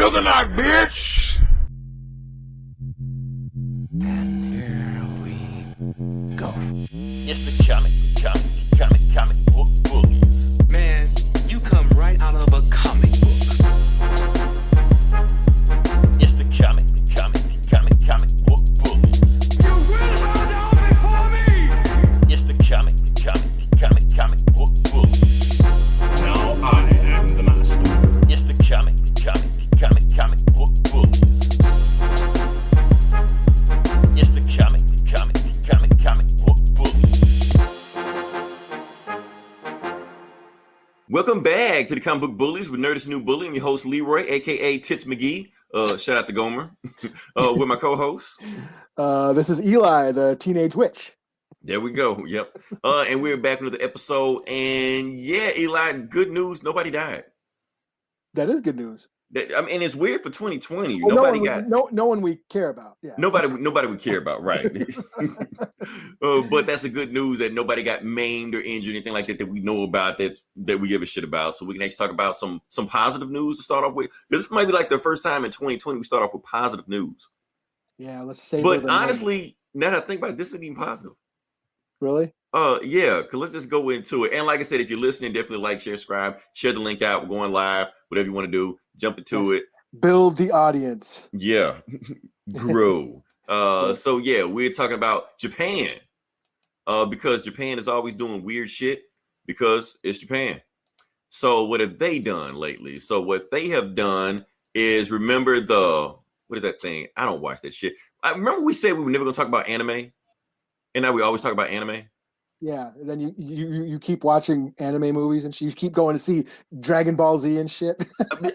Juggernaut, bitch! And here we go. It's the comic book bullies. Man, you come right out of a comic book. It's the comic book bullies. You will bow down before me! It's the comic book bullies. Now I am the master. It's the comic book bullies. It's the comic book bullies. Welcome back to the Comic Book Bullies with Nerdist New Bully. I'm your host, Leroy, a.k.a. Tits McGee. Shout out to Gomer. With my co-host. This is Eli, the teenage witch. There we go. Yep. And we're back with another episode. And yeah, Eli, good news. Nobody died. That is good news. I mean, it's weird for 2020. Well, no one we care about. Yeah. Nobody we care about, right? But that's a good news that nobody got maimed or injured, anything like that we know about that we give a shit about. So we can actually talk about some positive news to start off with. This might be like the first time in 2020 we start off with positive news. Yeah, let's say. But honestly, now that I think about it, this isn't even positive. Really? Yeah, because let's just go into it. And like I said, if you're listening, definitely like, share, subscribe, share the link out. We're going live, whatever you want to do. Jump into it. Build the audience. Yeah. Grow. So yeah, we're talking about Japan. Because Japan is always doing weird shit because it's Japan. So what have they done lately? So what they have done is remember what is that thing? I don't watch that shit. I remember we said we were never gonna talk about anime. And now we always talk about anime. Yeah. And then you keep watching anime movies and you keep going to see Dragon Ball Z and shit.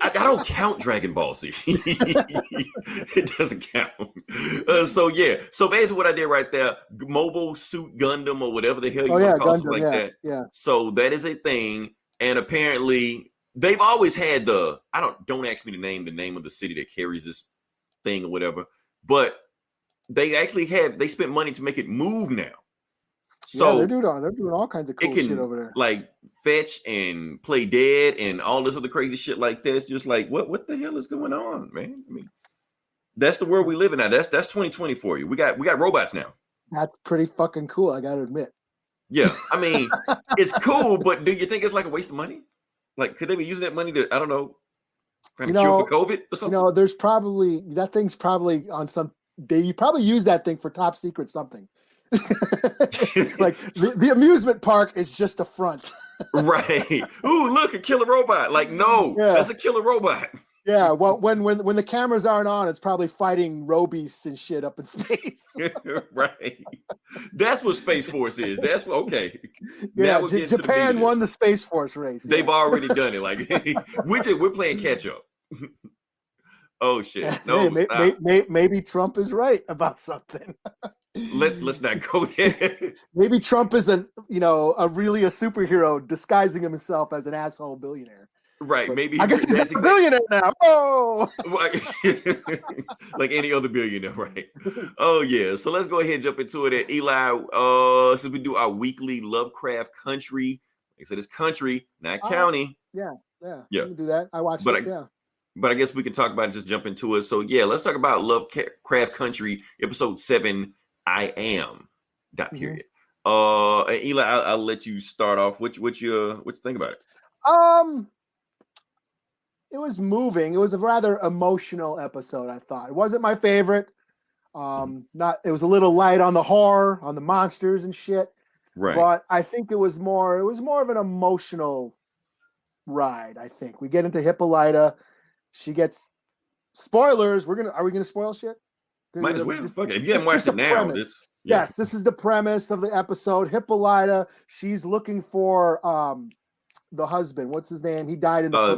I don't count Dragon Ball Z. It doesn't count. So yeah. So basically what I did right there, Mobile Suit Gundam or whatever the hell you want to call something like that. Yeah. So that is a thing. And apparently they've always had don't ask me to name the name of the city that carries this thing or whatever. But they actually they spent money to make it move now. So yeah, they're doing all kinds of cool shit over there. Like fetch and play dead and all this other crazy shit like this. Just like what the hell is going on, man? I mean, that's the world we live in now. That's 2020 for you. We got robots now. That's pretty fucking cool, I gotta admit. Yeah, I mean, it's cool, but do you think it's like a waste of money? Like, could they be using that money to, I don't know, cure for COVID or something? There's probably that thing's probably on some. You probably use that thing for top secret something. Like the amusement park is just a front. Right. Ooh, look, a killer robot. Like, no, that's a killer robot. Yeah, well, when the cameras aren't on, it's probably fighting robeasts and shit up in space. Right. That's what Space Force is. That's what, okay. Yeah, Japan won the Space Force race. They've already done it. Like we're playing catch up. Oh shit! No, maybe Trump is right about something. Let's not go there. Maybe Trump is really a superhero disguising himself as an asshole billionaire. Right? But maybe I guess he's a billionaire now. Oh, like any other billionaire, right? Oh yeah. So let's go ahead and jump into it. Eli, since we do our weekly Lovecraft country, like I said, it's country, not county. Yeah. You can do that. I watched it. Yeah. But I guess we can talk about it, just jump into it. So yeah, let's talk about Lovecraft Country, episode 7, I Am, period. And Eli, I'll let you start off. What you think about it? It was moving. It was a rather emotional episode, I thought. It wasn't my favorite. It was a little light on the horror, on the monsters and shit. Right. But I think it was more of an emotional ride, I think. We get into Hippolyta. She gets spoilers. Are we gonna spoil shit? Might as well. Fuck it. If you haven't watched it now, yes, this is the premise of the episode. Hippolyta, she's looking for the husband. What's his name? He died in Uncle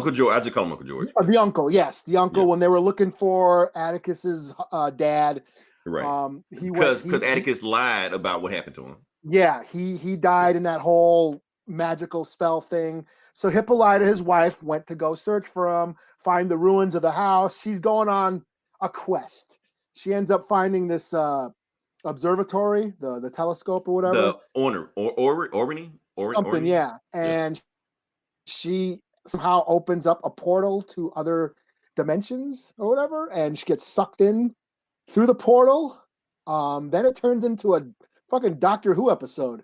George. I just call him Uncle George. The uncle, yes, the uncle. Yeah. When they were looking for Atticus's dad, right? Because Atticus lied about what happened to him. Yeah, he died in that whole magical spell thing. So Hippolyta, his wife, went to go search for him, find the ruins of the house. She's going on a quest. She ends up finding this observatory, the telescope or whatever. The Orbiting? Something, yeah. And she somehow opens up a portal to other dimensions or whatever, and she gets sucked in through the portal. Then it turns into a fucking Doctor Who episode.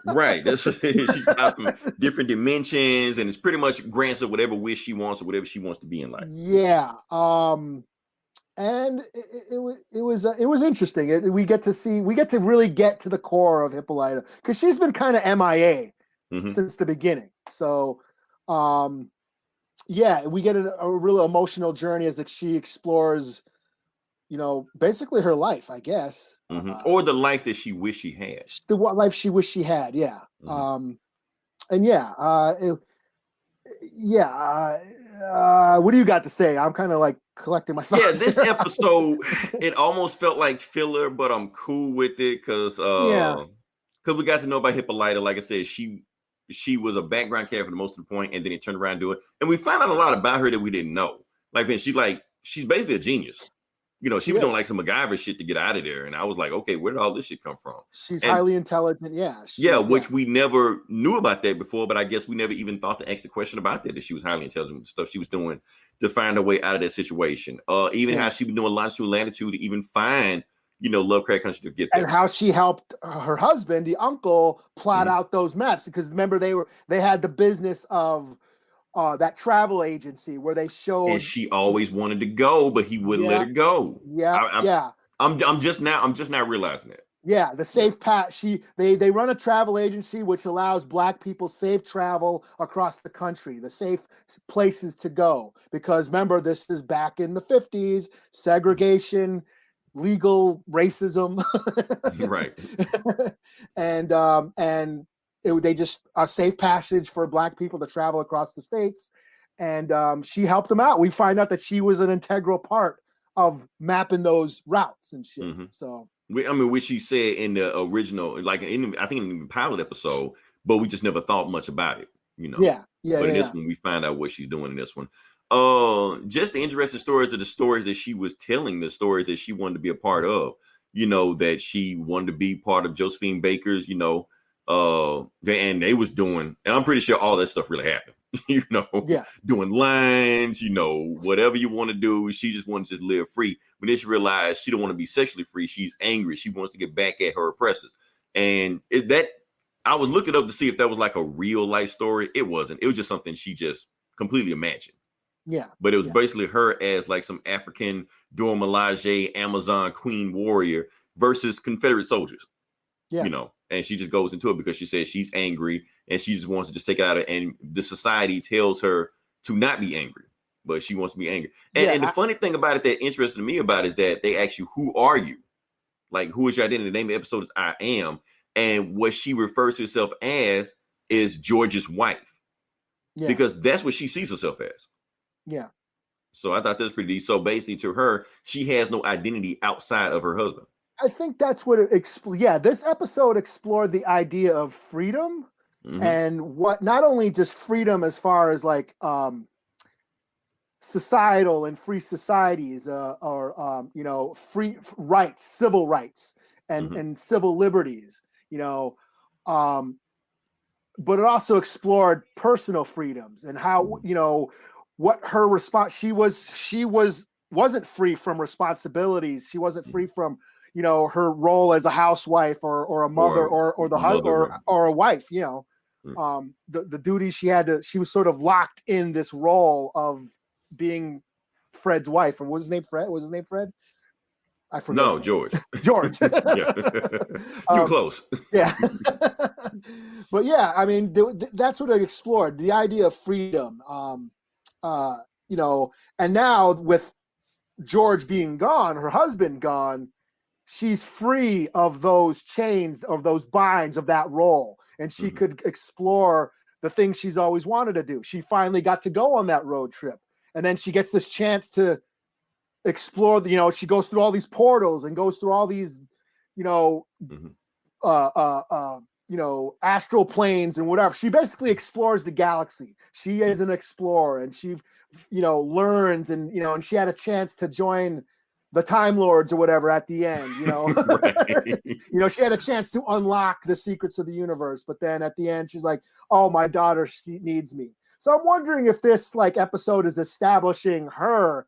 Right. She's got from different dimensions, and it's pretty much grants her whatever wish she wants or whatever she wants to be in life. Yeah. And it was interesting. We get to really get to the core of Hippolyta, because she's been kind of MIA since the beginning. So, yeah, we get a real emotional journey as she explores, basically her life, I guess, or the life that she wished she had. The life she wished she had, yeah. And what do you got to say? I'm kind of like collecting my thoughts. Yeah, this episode, it almost felt like filler, but I'm cool with it because we got to know about Hippolyta. Like I said, she was a background character for the most of the point, and then it turned around and do it, and we found out a lot about her that we didn't know. Like, she's basically a genius. She was doing like some MacGyver shit to get out of there, and I was like, okay, where did all this shit come from? She's highly intelligent, which we never knew about that before, but I guess we never even thought to ask the question about that she was highly intelligent with stuff she was doing to find her way out of that situation. Even how she was doing longitude, latitude to even find, Lovecraft Country to get there. And how she helped her husband, the uncle, plot out those maps, because remember they had the business of that travel agency where they showed, and she always wanted to go, but he wouldn't let her go. I'm just now realizing that. Yeah, the safe path. They run a travel agency which allows Black people safe travel across the country, the safe places to go. Because remember, this is back in the 50s, segregation, legal racism, right? and they just a safe passage for Black people to travel across the states, and she helped them out. We find out that she was an integral part of mapping those routes and shit. So, which she said in the original, I think in the pilot episode, but we just never thought much about it, Yeah. But in this one, we find out what she's doing in this one. Just the interesting stories of the stories that she was telling, the stories that she wanted to be a part of. That she wanted to be part of Josephine Baker's, and they was doing, and I'm pretty sure all that stuff really happened. Doing lines, whatever you want to do. She just wanted to live free. But then she realized she don't want to be sexually free. She's angry. She wants to get back at her oppressors. And I was looking up to see if that was like a real life story. It wasn't. It was just something she just completely imagined. Yeah. But it was basically her as like some African Dora Milaje Amazon queen warrior versus Confederate soldiers. Yeah. And she just goes into it because she says she's angry and she just wants to just take it out of, and the society tells her to not be angry, but she wants to be angry. And the funny thing about it that interested me about it is that they ask you, who are you? Like, who is your identity? The name of the episode is I Am. And what she refers to herself as is George's wife. Yeah. Because that's what she sees herself as. Yeah. So I thought that was pretty deep. So basically to her, she has no identity outside of her husband. I think that's what this episode explored the idea of freedom and what, not only just freedom as far as like societal and free societies or free rights, civil rights and civil liberties, but it also explored personal freedoms and how, what her response, she wasn't free from responsibilities. She wasn't free from, her role as a housewife or a mother or the husband or a wife, the duties she had she was sort of locked in this role of being Fred's wife. And was his name Fred? I forgot. No, George. George. Yeah. You're close. Yeah. But yeah, I mean, that's what I explored, the idea of freedom. And now with George being gone, her husband gone, she's free of those chains, of those binds, of that role. And she could explore the things she's always wanted to do. She finally got to go on that road trip. And then she gets this chance to explore, she goes through all these portals and goes through all these, astral planes and whatever. She basically explores the galaxy. She is an explorer, and she, learns and she had a chance to join the Time Lords or whatever at the end, Right. She had a chance to unlock the secrets of the universe, but then at the end she's like, oh, my daughter needs me. So I'm wondering if this like episode is establishing her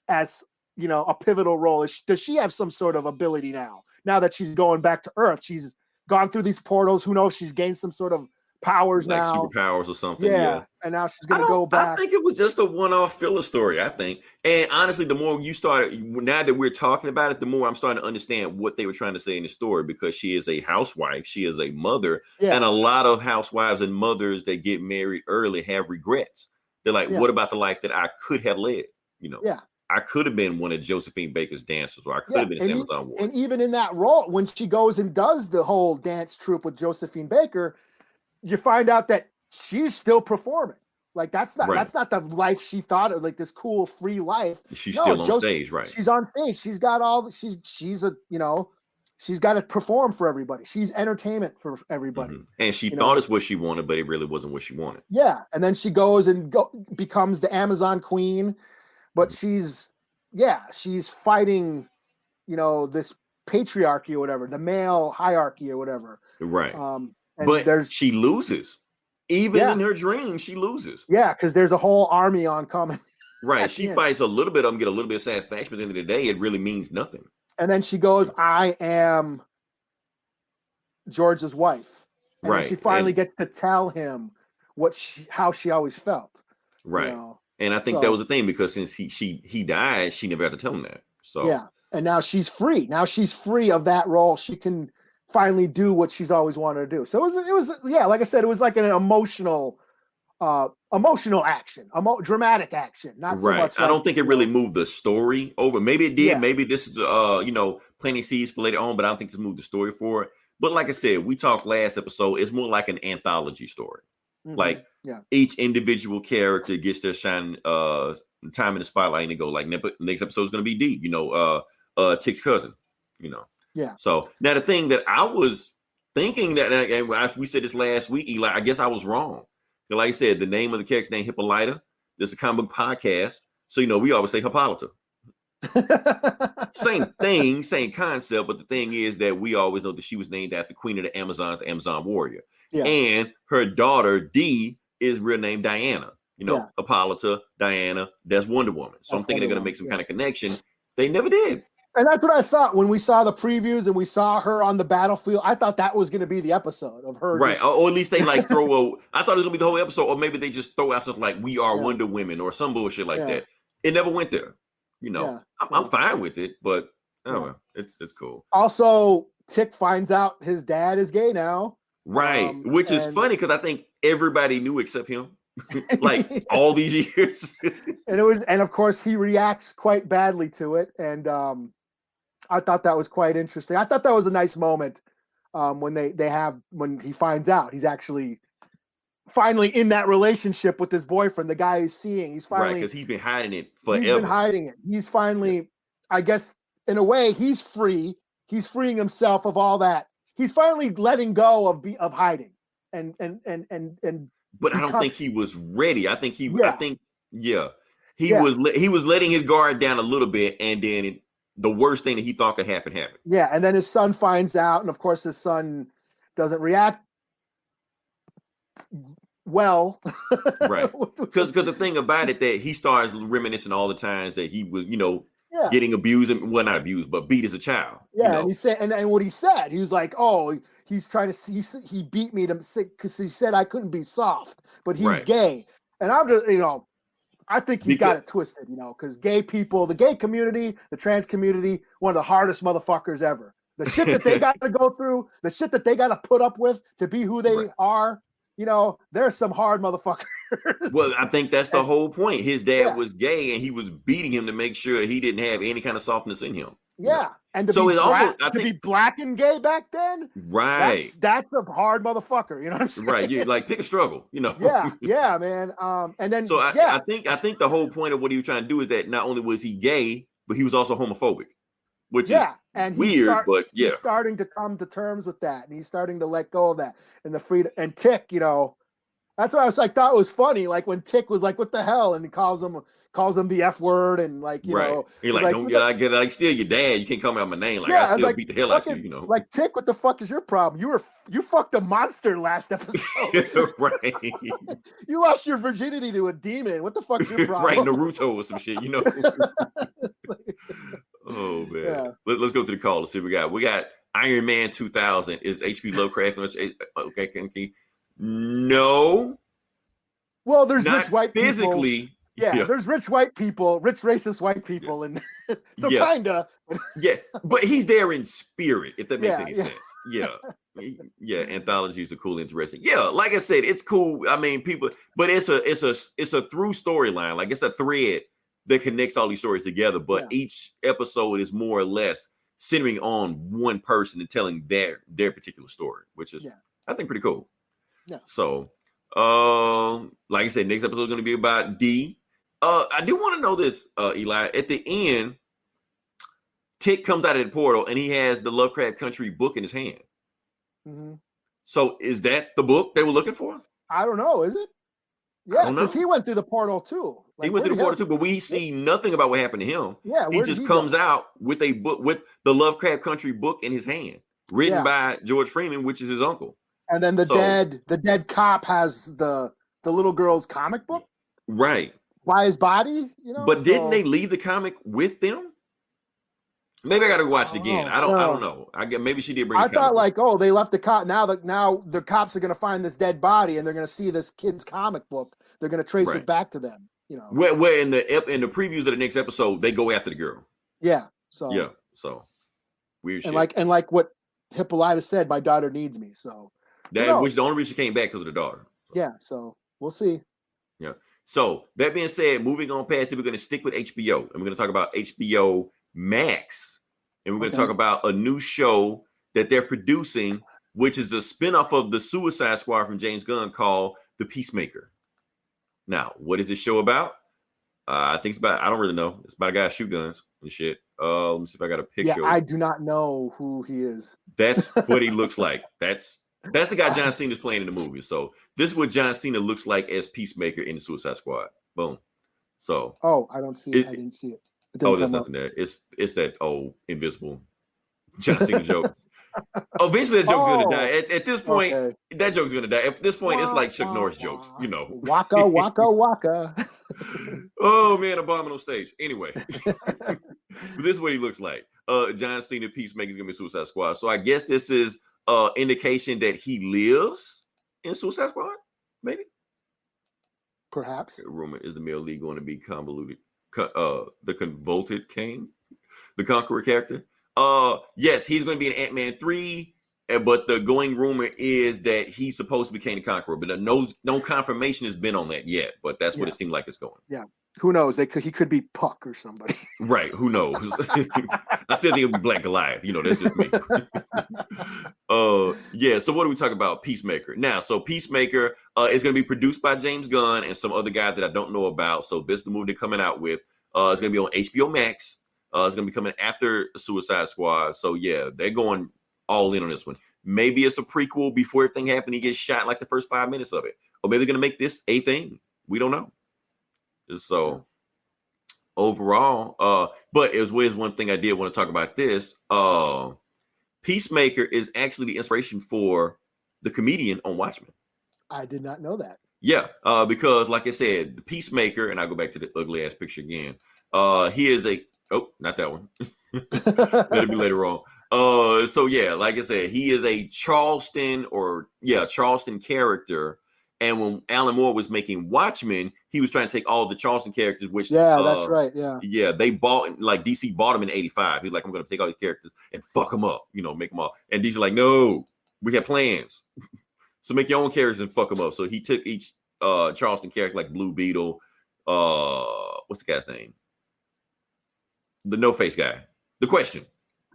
as, you know, a pivotal role. Does she have some sort of ability now that she's going back to Earth? She's gone through these portals. Who knows? She's gained some sort of powers like now. superpowers or something. Yeah. And now she's gonna go back. I think it was just a one-off filler story. I think, and honestly, the more you started, now that we're talking about it, the more I'm starting to understand what they were trying to say in the story. Because she is a housewife, she is a mother, and a lot of housewives and mothers that get married early have regrets. They're like, "What about the life that I could have led?" You know, I could have been one of Josephine Baker's dancers, or I could have been an Amazon warrior. And even in that role, when she goes and does the whole dance troupe with Josephine Baker, you find out that she's still performing. Like that's not the life she thought of, like this cool free life. She's still on stage, right? She's on stage. She's got all she's a, you know, she's got to perform for everybody. She's entertainment for everybody. And she thought it's what she wanted, but it really wasn't what she wanted. Yeah. And then she goes and becomes the Amazon queen, but she's fighting, you know, this patriarchy or whatever, the male hierarchy or whatever. Right. But she loses. Even in her dreams, she loses. Yeah, because there's a whole army oncoming. Right. She fights a little bit of them, get a little bit of satisfaction, but at the end of the day, it really means nothing. And then she goes, I am George's wife. And right. She finally gets to tell him how she always felt. Right. You know? And I think that was the thing, because since he died, she never had to tell him that. So yeah. And now she's free. Now she's free of that role. She can finally do what she's always wanted to do. So it was like I said, it was like an emotional action, dramatic action, not so much. I don't think it really moved the story over. Maybe it did. Yeah. Maybe this is planting seeds for later on, but I don't think this moved the story forward. But like I said, we talked last episode, it's more like an anthology story. Like each individual character gets their shine time in the spotlight, and they go like, next episode is going to be D, Tick's cousin, Yeah. So now the thing that I was thinking that, and we said this last week, Eli, I guess I was wrong. Like I said, the name of the character named Hippolyta. This is a comic book podcast, so we always say Hippolyta. Same thing, same concept, but the thing is that we always know that she was named after the Queen of the Amazon warrior. Yeah. And her daughter D is real name Diana. Hippolyta, Diana, that's Wonder Woman. So I'm thinking they're gonna make some kind of connection. They never did. And that's what I thought when we saw the previews and we saw her on the battlefield. I thought that was going to be the episode of her. Right. Or at least they like throw I thought it was going to be the whole episode, or maybe they just throw out something like "We Are Wonder Women" or some bullshit like that. It never went there. I'm fine with it, but it's cool. Also, Tick finds out his dad is gay now. Right. Which is funny because I think everybody knew except him. Like all these years. and of course he reacts quite badly to it. And I thought that was quite interesting. I thought that was a nice moment when when he finds out he's actually finally in that relationship with his boyfriend, the guy he's seeing. He's finally, because he's been hiding it forever. He's been hiding it. He's finally, I guess, in a way, he's free. He's freeing himself of all that. He's finally letting go of hiding and. But I don't think he was ready. I think he was letting his guard down a little bit, and then the worst thing that he thought could happen happened. Yeah, and then his son finds out, and of course his son doesn't react well. Right. Because the thing about it, that he starts reminiscing all the times that he was, getting abused, and well, not abused, but beat as a child. Yeah, and he said, and what he said, he was like, "Oh, he's trying to, he beat me because he said I couldn't be soft, but he's gay." And I'm just, I think he's got it twisted, because gay people, the gay community, the trans community, one of the hardest motherfuckers ever. The shit that they got to go through, the shit that they got to put up with to be who they are. There's some hard motherfuckers. Well, I think that's the whole point. His dad was gay, and he was beating him to make sure he didn't have any kind of softness in him. Yeah, and to be black and gay back then, right? That's a hard motherfucker. You know what I'm saying? Right. You pick a struggle. Yeah, man. And then I think the whole point of what he was trying to do is that not only was he gay, but he was also homophobic, which is and weird. He's starting to come to terms with that, and he's starting to let go of that, and the freedom. And Tick, That's why I was like, thought it was funny. Like when Tick was like, "What the hell?" and he calls him the F word, and like you know, He's like, don't get like still your dad. You can't call me out my name. Like yeah, I still like, beat the hell out of you. You know, like Tick, what the fuck is your problem? You fucked a monster last episode. right? You lost your virginity to a demon. What the fuck's your problem? Right, Naruto or some shit. You know. Oh man, Yeah. Let's go to the call. Let's see what we got. We got Iron Man 2000. Is HP Lovecraft? Okay. No. Well, there's Not rich white physically. people. Yeah, there's rich white people, rich racist white people, and so kinda. Yeah, but he's there in spirit, if that makes any sense. Yeah, anthologies are cool, interesting. Yeah, like I said, it's cool. I mean, people, but it's a through storyline. Like it's a thread that connects all these stories together. But each episode is more or less centering on one person and telling their particular story, which is I think pretty cool. Yeah. So, like I said, next episode is going to be about D. I do want to know this, Eli. At the end, Tick comes out of the portal and he has the Lovecraft Country book in his hand. Mm-hmm. So is that the book they were looking for? I don't know. Is it? Yeah, because he went through the portal too. Like, he went through the portal too, but we see nothing about what happened to him. Yeah, he just comes out with a book, with the Lovecraft Country book in his hand, written by George Freeman, which is his uncle. And then the dead cop has the little girl's comic book, right, by his body. You know, but didn't they leave the comic with them? Maybe I got to watch it again. I don't know. I get maybe she did bring. I thought like, oh, they left the cop. Now the cops are going to find this dead body and they're going to see this kid's comic book. They're going to trace it back to them. You know, where in the previews of the next episode they go after the girl. Yeah. So weird and shit. Like what Hippolyta said, my daughter needs me. So that which the only reason she came back because of the daughter. So. Yeah. So we'll see. Yeah. So that being said, moving on past it, we're going to stick with HBO and we're going to talk about HBO Max. And we're going to talk about a new show that they're producing, which is a spinoff of the Suicide Squad from James Gunn called The Peacemaker. Now, what is this show about? I think it's about, I don't really know. It's about a guy who shoot guns and shit. Let me see if I got a picture. Yeah, I do not know who he is. That's what he looks like. That's the guy John Cena is playing in the movie. So this is what John Cena looks like as Peacemaker in the Suicide Squad. Boom. So. Oh, I don't see it. I didn't see it. There's nothing there. It's that old invisible John Cena joke. Eventually that joke's gonna die. At this point, that joke's gonna die. At this point, it's like Chuck Norris jokes, you know. Waka waka waka. Oh man, a bomb on stage. Anyway, this is what he looks like. John Cena Peacemaker is gonna be Suicide Squad. So I guess this is indication that he lives in Suicide Squad, maybe. Perhaps. Rumor is the male lead going to be convoluted. The Convoluted Kane, the Conqueror character. Yes, he's going to be in Ant-Man 3, but the going rumor is that he's supposed to be Kane the Conqueror, but no confirmation has been on that yet, but that's what it seemed like it's going. Yeah. Who knows? He could be Puck or somebody. Right. Who knows? I still think it'll be Black Goliath. You know, that's just me. Yeah. So what are we talking about? Peacemaker. Now, so Peacemaker is going to be produced by James Gunn and some other guys that I don't know about. So this is the movie they're coming out with. It's going to be on HBO Max. It's going to be coming after Suicide Squad. So yeah, they're going all in on this one. Maybe it's a prequel before everything happened. He gets shot in like the first 5 minutes of it. Or maybe they're going to make this a thing. We don't know. So overall, but it was one thing I did want to talk about this. Peacemaker is actually the inspiration for the comedian on Watchmen. I did not know that. Yeah, because like I said, the Peacemaker, and I'll go back to the ugly ass picture again. He is not that one. That'll be later on. So yeah, like I said, he is a Charleston character. And when Alan Moore was making Watchmen, he was trying to take all the Charleston characters, which that's right. Yeah, they bought, like DC bought him in '85. He's like, I'm going to take all these characters and fuck them up, make them all. And DC's like, no, we have plans. So make your own characters and fuck them up. So he took each Charleston character, like Blue Beetle. What's the guy's name? The No Face guy. The Question.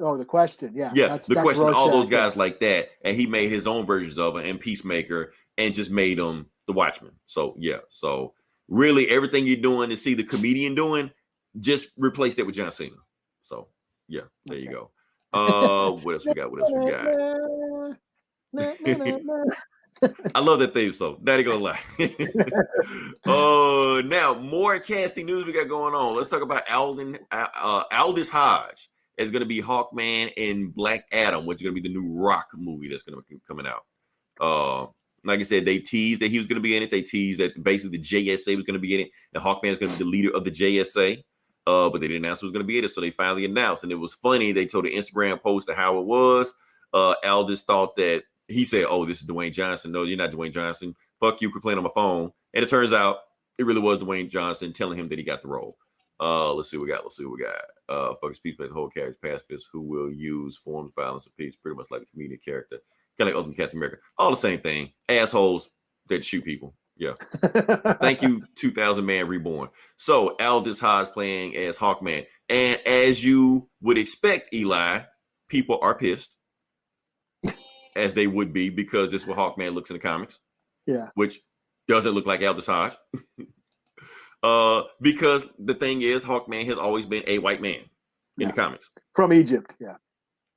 Oh, The Question. Yeah. Yeah, The Question. Rorschach, all those guys like that. And he made his own versions of it and Peacemaker. And just made them the Watchmen. So yeah. So really, everything you're doing to see the comedian doing, just replace that with John Cena. So yeah, there you go. What else we got? I love that theme song. Not even gonna lie. Now more casting news we got going on. Let's talk about Aldis Hodge is going to be Hawkman in Black Adam, which is going to be the new Rock movie that's going to be coming out. Like I said, they teased that he was going to be in it. They teased that basically the JSA was going to be in it. And Hawkman is going to be the leader of the JSA. But they didn't announce who was going to be in it, so they finally announced. And it was funny. They told an Instagram post of how it was. Aldis thought that he said, "Oh, this is Dwayne Johnson." No, you're not Dwayne Johnson. Fuck you for playing on my phone. And it turns out it really was Dwayne Johnson telling him that he got the role. Let's see what we got. Fuck his Peacemaker, the whole character, pacifist, who will use forms of violence of peace, pretty much like a comedic character, kind of like Ultimate Captain America. All the same thing. Assholes that shoot people. Yeah. Thank you, 2000 Man Reborn. So Aldis Hodge playing as Hawkman. And as you would expect, Eli, people are pissed. As they would be, because this is what Hawkman looks in the comics. Yeah. Which doesn't look like Aldis Hodge. Because the thing is, Hawkman has always been a white man in the comics. From Egypt, yeah.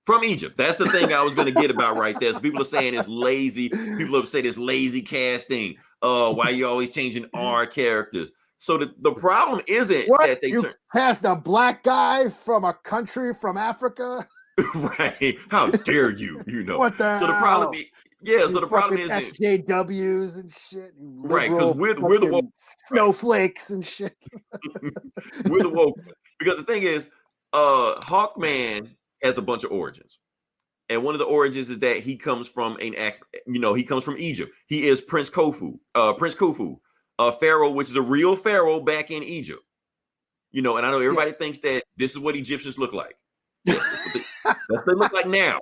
From Egypt. That's the thing I was going to get about right there. So people are saying it's lazy. People are saying it's lazy casting. Why you always changing our characters? So the problem isn't that they cast a black guy from a country from Africa. Right? How dare you? You know. What the so the problem is, so the problem is SJWs and shit. Right, because we're the woke snowflakes and shit. We're the woke. Because the thing is, Hawkman has a bunch of origins. And one of the origins is that he comes from he comes from Egypt. He is Prince Khufu, a pharaoh, which is a real pharaoh back in Egypt. And I know everybody thinks that this is what Egyptians look like. Yes, that's what they look like now.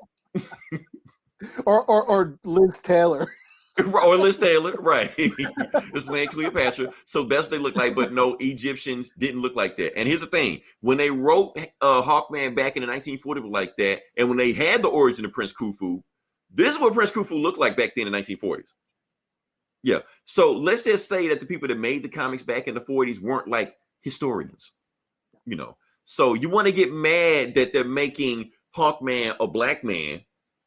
or Liz Taylor. Or Liz Taylor, right. This man Cleopatra. So that's what they look like. But no, Egyptians didn't look like that. And here's the thing. When they wrote Hawkman back in the 1940s like that, and when they had the origin of Prince Khufu, this is what Prince Khufu looked like back then in the 1940s. Yeah. So let's just say that the people that made the comics back in the 40s weren't like historians. So you want to get mad that they're making Hawkman a black man.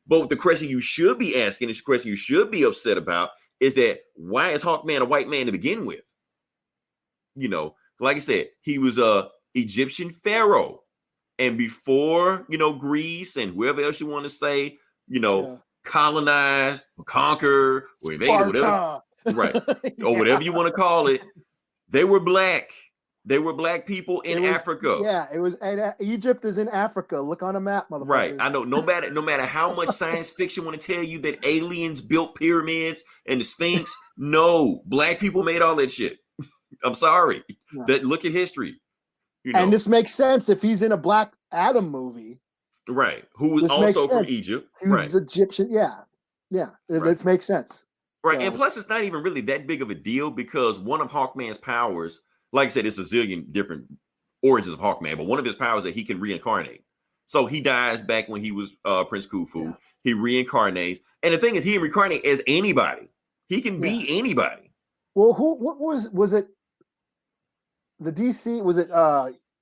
But the question you should be asking, the question you should be upset about, is that why is Hawkman a white man to begin with? Like I said, he was a Egyptian pharaoh. And before, Greece and whoever else you want to say, colonized, or conquer, or invaded, whatever. Right. Or whatever you want to call it, they were black. They were black people in Africa. Yeah, it was. And Egypt is in Africa. Look on a map, motherfucker. Right. I know. No matter how much science fiction want to tell you that aliens built pyramids and the Sphinx, no, black people made all that shit. I'm sorry. Yeah. That look at history. And this makes sense if he's in a Black Adam movie. Right. Who was also from Egypt. He was Egyptian. Yeah. Yeah. Right. This makes sense. Right. So, and plus, it's not even really that big of a deal because one of Hawkman's powers, like I said, it's a zillion different origins of Hawkman, but one of his powers is that he can reincarnate. So he dies back when he was Prince Khufu. Yeah. He reincarnates. And the thing is, he can reincarnate as anybody. He can be anybody. Well, what was it the DC? Was it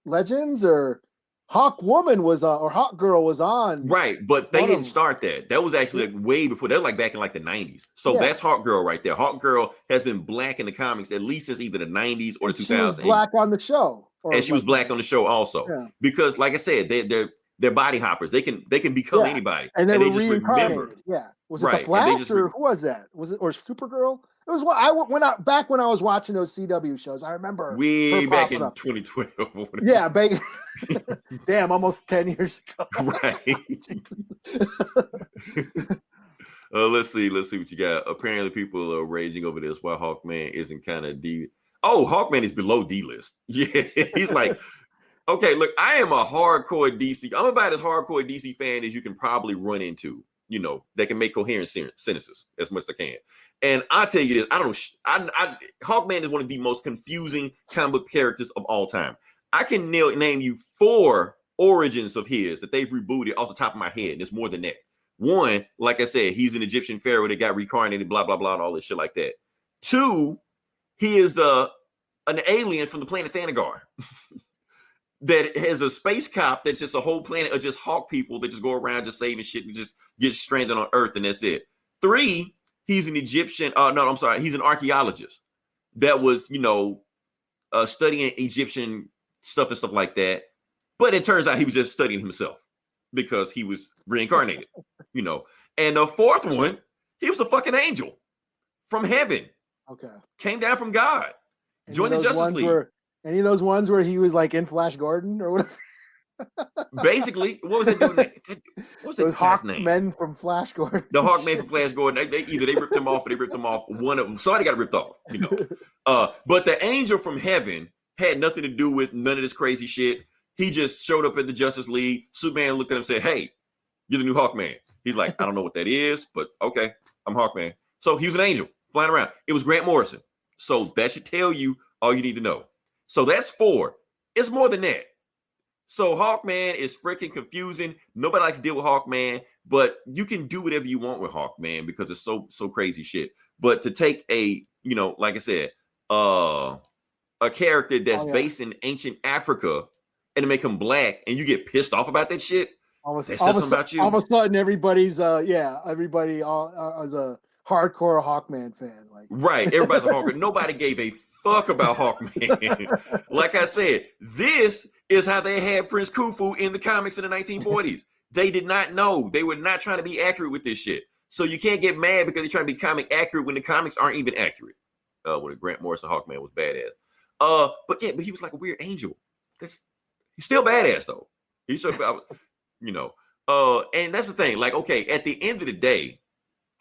Legends or Hawk Woman was or Hawk Girl was on? Right, but they didn't start that. That was actually like way before. That was like back in like the 90s. So that's Hawk Girl right there. Hawk Girl has been black in the comics at least since either the 90s or the 2000s. She was black on the show. And she was black on the show also. Yeah. Because like I said, they're body hoppers. They can become anybody. And they were reincarnated. Yeah. Was it the Flash or who was that? Was it or Supergirl? It was what when I was watching those CW shows. I remember way back in 2012. Yeah, damn, almost 10 years ago. Right. Let's see what you got. Apparently, people are raging over this. Why Hawkman isn't kind of D. Oh, Hawkman is below D list. Yeah, he's like, okay, look, I am a hardcore DC. I'm about as hardcore DC fan as you can probably run into. That can make coherent sentences as much as I can. And I tell you this, Hawkman is one of the most confusing comic book characters of all time. I can name you 4 origins of his that they've rebooted off the top of my head. And it's more than that. One, like I said, he's an Egyptian pharaoh that got reincarnated, blah, blah, blah, and all this shit like that. 2, he is an alien from the planet Thanagar. That has a space cop that's just a whole planet of just hawk people that just go around just saving shit and just get stranded on Earth, and that's it. 3, he's an Egyptian. No, I'm sorry. He's an archaeologist that was, studying Egyptian stuff and stuff like that. But it turns out he was just studying himself because he was reincarnated, And the fourth one, he was a fucking angel from heaven. Okay. Came down from God. Joined the Justice League. Any of those ones where he was like in Flash Gordon or whatever? Basically, what was that dude? What was that guy's name? Hawkmen from Flash Gordon. The Hawkman from Flash Gordon. They either they ripped him off or they ripped him off. One of them. Somebody got ripped off, But the angel from heaven had nothing to do with none of this crazy shit. He just showed up at the Justice League. Superman looked at him and said, "Hey, you're the new Hawkman." He's like, "I don't know what that is, but okay, I'm Hawkman." So he was an angel flying around. It was Grant Morrison. So that should tell you all you need to know. So that's 4. It's more than that. So Hawkman is freaking confusing. Nobody likes to deal with Hawkman, but you can do whatever you want with Hawkman because it's so crazy shit. But to take a, like I said, a character that's based in ancient Africa and to make him black and you get pissed off about that shit, that says something about you. All of a sudden everybody's everybody is a hardcore Hawkman fan. Like right, everybody's a Hawkman. Nobody gave a fuck about Hawkman. Like I said, this is how they had Prince Khufu in the comics in the 1940s. They did not know. They were not trying to be accurate with this shit. So you can't get mad because they're trying to be comic accurate when the comics aren't even accurate. When Grant Morrison Hawkman was badass. But he was like a weird angel. He's still badass though. He's just, and that's the thing. Like, okay, at the end of the day,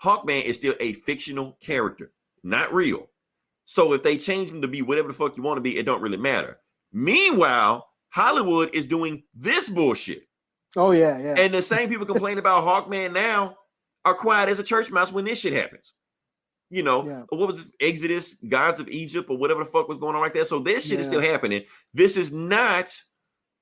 Hawkman is still a fictional character, not real. So if they change him to be whatever the fuck you want to be, it don't really matter. Meanwhile, Hollywood is doing this bullshit. Oh, yeah. And the same people complaining about Hawkman now are quiet as a church mouse when this shit happens. What was this? Exodus, Gods of Egypt, or whatever the fuck was going on right there. So this shit is still happening. This is not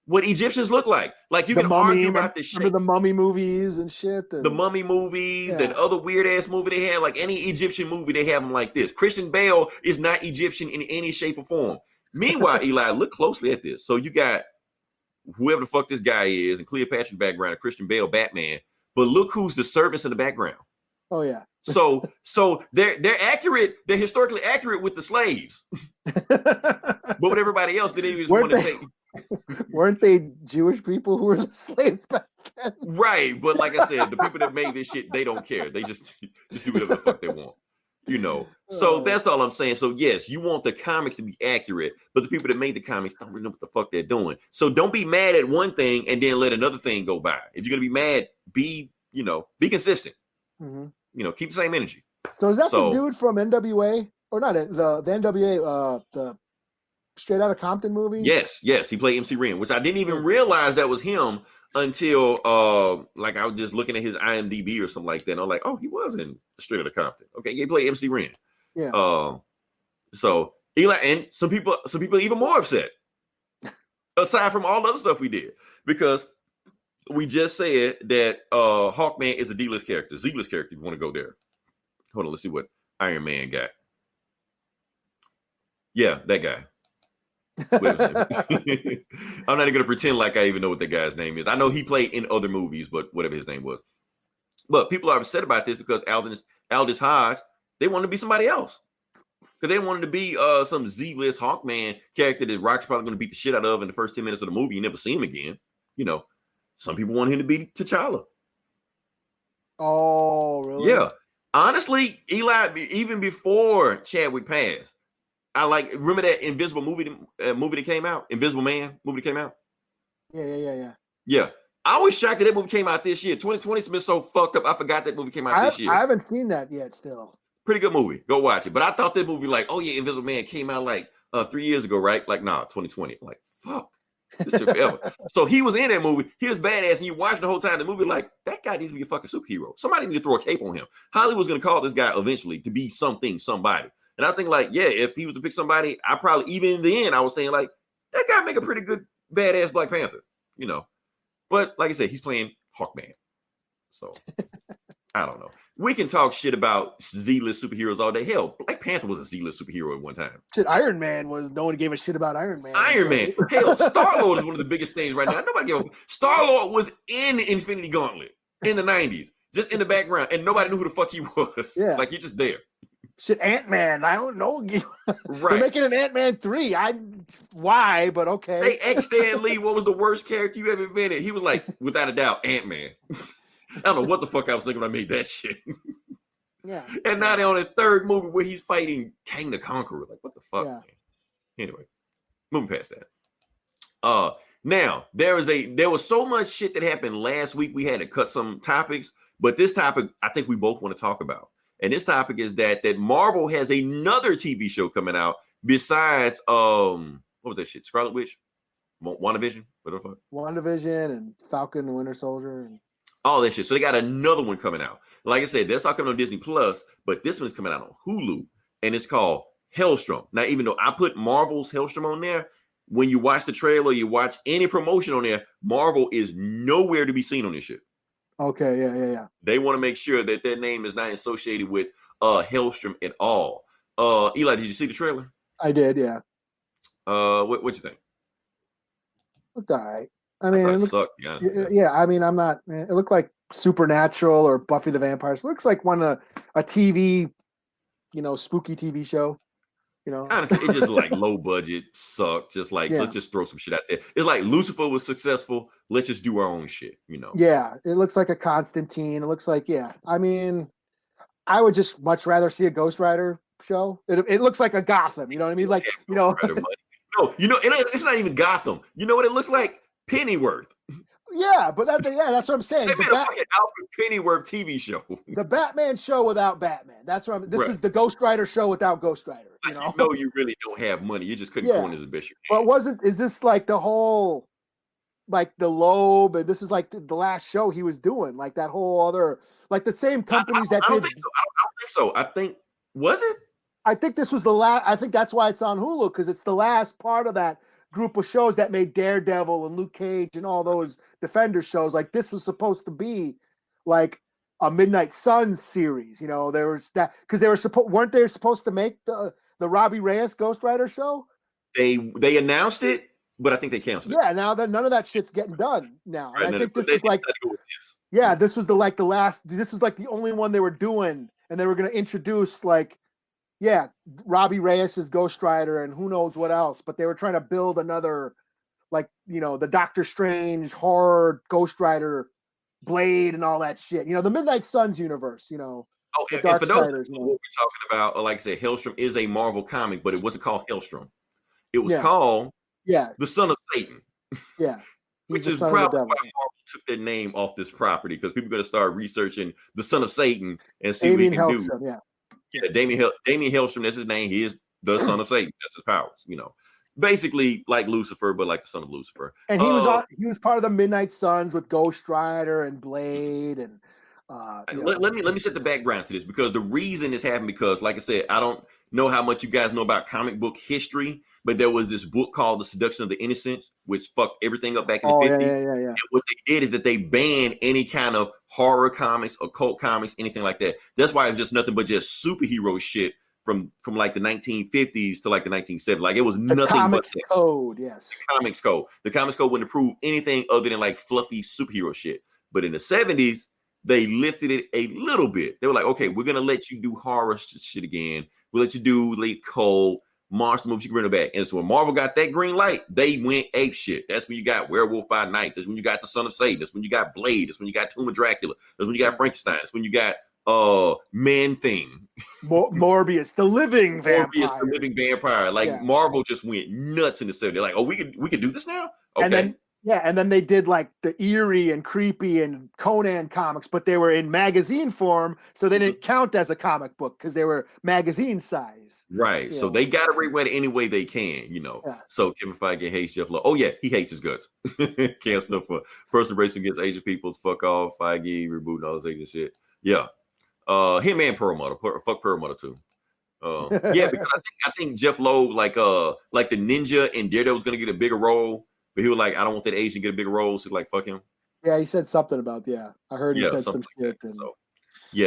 what Egyptians look like. Like you can argue about this shit. Remember the Mummy movies and shit? The Mummy movies, that other weird ass movie they had, like any Egyptian movie, they have them like this. Christian Bale is not Egyptian in any shape or form. Meanwhile, Eli, look closely at this. So you got whoever the fuck this guy is, and Cleopatra in the background, and Christian Bale, Batman. But look who's the servants in the background. Oh yeah. So they're accurate. They're historically accurate with the slaves. But with everybody else, they didn't even want to take. Weren't they Jewish people who were the slaves back then? Right, but like I said, the people that made this shit, they don't care. They just do whatever the fuck they want. So that's all I'm saying. So yes, you want the comics to be accurate, but the people that made the comics don't really know what the fuck they're doing. So don't be mad at one thing and then let another thing go by. If you're gonna be mad, be consistent. Mm-hmm. Keep the same energy. So is that the dude from NWA or not the NWA the Straight Outta Compton movie? Yes, he played MC Ren, which I didn't even realize that was him until I was just looking at his IMDb or something like that. And I'm like, oh, he was in Straight Outta Compton. Okay, he played MC Ren. Yeah. So Eli and some people even more upset. Aside from all the other stuff we did, because we just said that Hawkman is a D-list character, Z-list character. If you want to go there, hold on. Let's see what Iron Man got. Yeah, that guy. I'm not even gonna pretend like I even know what that guy's name is. I know he played in other movies, but whatever his name was. But people are upset about this because Aldis Hodge, they wanted to be somebody else. Because they wanted to be some Z-list Hawkman character that Rock's probably gonna beat the shit out of in the first 10 minutes of the movie. You never see him again. Some people want him to be T'Challa. Oh, really? Yeah. Honestly, Eli, even before Chadwick passed, remember that Invisible movie that came out? Invisible Man movie that came out? Yeah. I was shocked that movie came out this year. 2020's been so fucked up. I forgot that movie came out this year. I haven't seen that yet still. Pretty good movie. Go watch it. But I thought that movie Invisible Man came out 3 years ago, right? 2020. I'm like, fuck. This shit forever. So he was in that movie. He was badass, and you watch the whole time the movie like, that guy needs to be a fucking superhero. Somebody need to throw a cape on him. Hollywood's gonna call this guy eventually to be somebody. And I think if he was to pick somebody, I probably, even in the end, I was saying that guy make a pretty good badass Black Panther, But like I said, he's playing Hawkman. So I don't know. We can talk shit about Z-list superheroes all day. Hell, Black Panther was a Z-list superhero at one time. Shit, Iron Man was. No one gave a shit about Iron Man. Iron Man. Hell, Star-Lord is one of the biggest things right now. Nobody gave a. Star-Lord was in Infinity Gauntlet in the 90s. just in the background, and nobody knew who the fuck he was. Yeah. Like he's just there. Shit, Ant-Man. I don't know. They're Right. making an Ant-Man 3. Why? But okay. They ex Stan Lee. What was the worst character you ever invented? He was like, without a doubt, Ant-Man. I don't know what the fuck I was thinking when I made that shit. Yeah. And now they're on a third movie where he's fighting Kang the Conqueror. Like, what the fuck, Yeah. man? Anyway, moving past that. Now there was so much shit that happened last week. We had to cut some topics, but this topic I think we both want to talk about. And this topic is that Marvel has another TV show coming out besides what was that shit? Scarlet Witch, WandaVision, what the fuck? WandaVision and Falcon and Winter Soldier and all that shit. So they got another one coming out. Like I said, that's all coming on Disney Plus, but this one's coming out on Hulu, and it's called Helstrom. Now, even though I put Marvel's Helstrom on there, when you watch the trailer, you watch any promotion on there, Marvel is nowhere to be seen on this shit. okay, yeah. They want to make sure that their name is not associated with Helstrom at all. Eli, did you see the trailer? I did, yeah. What you think? Looked all right. I mean, It sucked, yeah. yeah. I mean, I'm not. It looked like Supernatural or Buffy the Vampire. It looks like a TV, spooky TV show. Honestly, it just like low budget, sucked. Just like let's just throw some shit out there. It's like Lucifer was successful. Let's just do our own shit, Yeah, it looks like a Constantine. It looks like I mean, I would just much rather see a Ghost Rider show. It looks like a Gotham. You know what I mean? Like No, it's not even Gotham. You know what it looks like? Pennyworth. Yeah, but that's what I'm saying. They made a fucking Alfred Pennyworth TV show. The Batman show without Batman. That's what This is the Ghost Rider show without Ghost Rider. You know, you really don't have money. You just couldn't corner the bishop. But is this like the whole, like the Loeb, and this is like the last show he was doing, like that whole other, like the same companies that did. I don't think so. I think was it? I think this was the last. I think that's why it's on Hulu, because it's the last part of that group of shows that made Daredevil and Luke Cage and all those Defender shows. Like this was supposed to be like a Midnight Suns series. There was that because weren't they supposed to make the Robbie Reyes Ghost Rider show? They announced it, but I think they canceled it. Yeah, now that none of that shit's getting done now. Right, and I think this is like this was the last. This is like the only one they were doing, and they were going to introduce Robbie Reyes is Ghost Rider and who knows what else, but they were trying to build another, the Doctor Strange horror Ghost Rider Blade and all that shit. The Midnight Suns universe. The Dark and for Siders. What we're talking about, like I said, Helstrom is a Marvel comic, but it wasn't called Helstrom. It was called the Son of Satan. Yeah, which is probably why Marvel took their name off this property, because people are going to start researching the Son of Satan and see what he can do. Yeah, Damien Helstrom, that's his name. He is the son of Satan. That's his powers, Basically like Lucifer, but like the son of Lucifer. And he was part of the Midnight Suns with Ghost Rider and Blade and let me set the background to this, because the reason this happened, because like I said, I don't know how much you guys know about comic book history, but there was this book called The Seduction of the Innocent, which fucked everything up back in the 50s. Yeah. And what they did is that they banned any kind of horror comics, occult comics, anything like that. That's why it was just nothing but just superhero shit from like the 1950s to like the 1970s. Like it was nothing comics but code, yes. The comics code. The comics code wouldn't approve anything other than like fluffy superhero shit. But in the 70s, they lifted it a little bit. They were like, okay, we're gonna let you do horror shit again. We'll let you do late cold monster movies. You can bring it back. And so when Marvel got that green light, they went ape shit. That's when you got Werewolf by Night. That's when you got the Son of Satan. That's when you got Blade. That's when you got Tomb of Dracula. That's when you got Frankenstein. That's when you got Man Thing. Morbius, the living vampire. Morbius, the living vampire. Like Marvel just went nuts in the 70s. Like, oh, we could do this now? Okay. And then they did like the eerie and creepy and Conan comics, but they were in magazine form, so they didn't count as a comic book because they were magazine size. Right. So they got to rewrite it any way they can, Yeah. So Kevin Feige hates Jeff Lowe. Oh yeah, he hates his guts. Cancel for person racing against Asian people. Fuck off, Feige rebooting all this Asian shit. Yeah. Him and Perlmutter. Fuck Perlmutter too. Yeah, because I think Jeff Lowe, like the Ninja in Daredevil, was gonna get a bigger role. But he was like, I don't want that Asian to get a bigger role. So he's like, fuck him. Yeah, he said something about, I heard he said some shit. Like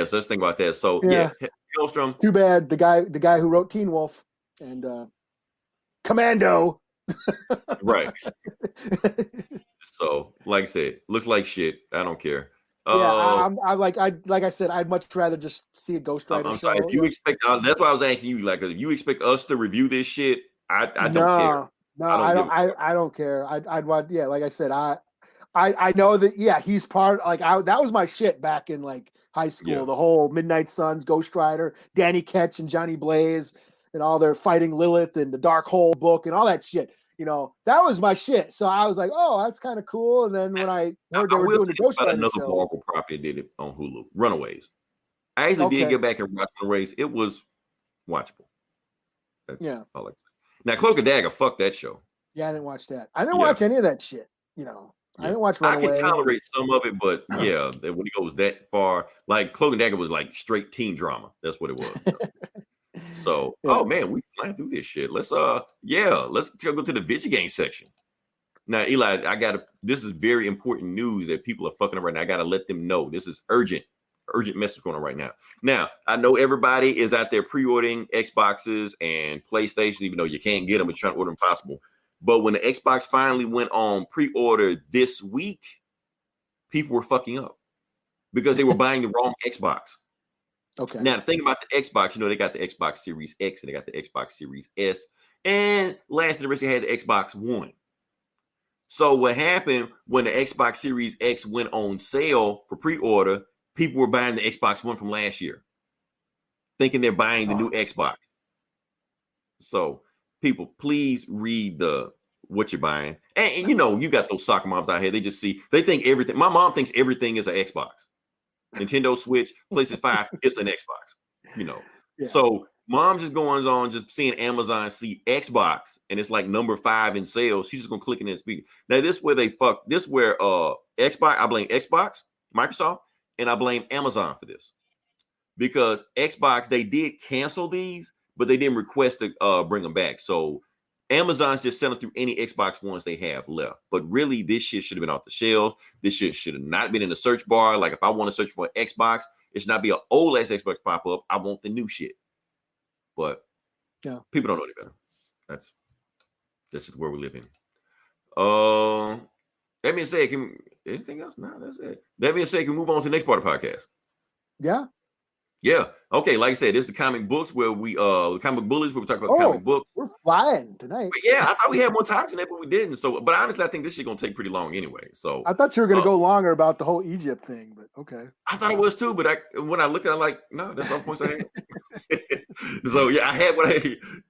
so let's think about that. So Helstrom. It's too bad the guy who wrote Teen Wolf and Commando. Right. So, like I said, looks like shit. I don't care. like I said, I'd much rather just see a Ghost Rider I'm show. sorry. If you expect, that's why I was asking you. Like, if you expect us to review this shit, I don't care. No, I don't care. I'd want, yeah, like I said, I know that, yeah, he's part, like, that was my shit back in like high school. Yeah. The whole Midnight Suns, Ghost Rider, Danny Ketch and Johnny Blaze, and all their fighting Lilith and the Dark Hole book and all that shit. You know, that was my shit. So I was like, oh, that's kind of cool. And then when I heard they were doing the Ghost Rider another show, Marvel property did it on Hulu, Runaways. I actually did get back and watch Runaways. It was watchable. That's all I say. Now, Cloak and Dagger, fuck that show. Yeah, I didn't watch that. I didn't watch any of that shit. You know, I didn't watch Runaways. I can tolerate some of it, but yeah, when it goes that far, like Cloak and Dagger was like straight teen drama. That's what it was. So, oh man, we flying through this shit. Let's go to the Vidja Gang section. Now, Eli, this is very important news that people are fucking up right now. I gotta let them know. This is urgent message going on right now. Now, I know everybody is out there pre-ordering Xboxes and PlayStation, even though you can't get them and trying to order them possible. But when the Xbox finally went on pre-order this week, people were fucking up because they were buying the wrong Xbox. Okay. Now, the thing about the Xbox, they got the Xbox Series X and they got the Xbox Series S. And last year, they had the Xbox One. So what happened when the Xbox Series X went on sale for pre-order, people were buying the Xbox One from last year, thinking they're buying the new Xbox. So people, please read what you're buying. And you got those soccer moms out here. They think everything. My mom thinks everything is an Xbox. Nintendo Switch, PlayStation 5, it's an Xbox, Yeah. So mom just going on, just seeing Amazon see Xbox, and it's like number 5 in sales. She's just gonna click in and speak. Now, this where Xbox, I blame Xbox, Microsoft, and I blame Amazon for this. Because Xbox, they did cancel these, but they didn't request to bring them back. So Amazon's just selling through any Xbox Ones they have left. But really, this shit should have been off the shelves. This shit should have not been in the search bar. Like, if I want to search for an Xbox, it should not be an old ass Xbox pop up. I want the new shit. But people don't know any better. That's just where we live in. That being said, anything else? No, that's it. That being said, can we move on to the next part of the podcast? Yeah. Yeah. Okay. Like I said, this is the comic books where we the comic bullies where we talk about comic books. We're flying tonight. But yeah, I thought we had more topics than that, but we didn't. So, but honestly, I think this shit gonna take pretty long anyway. So I thought you were gonna go longer about the whole Egypt thing, but okay. I thought it was too, but when I looked at it, I'm like, no, that's all the points I had. So yeah, I had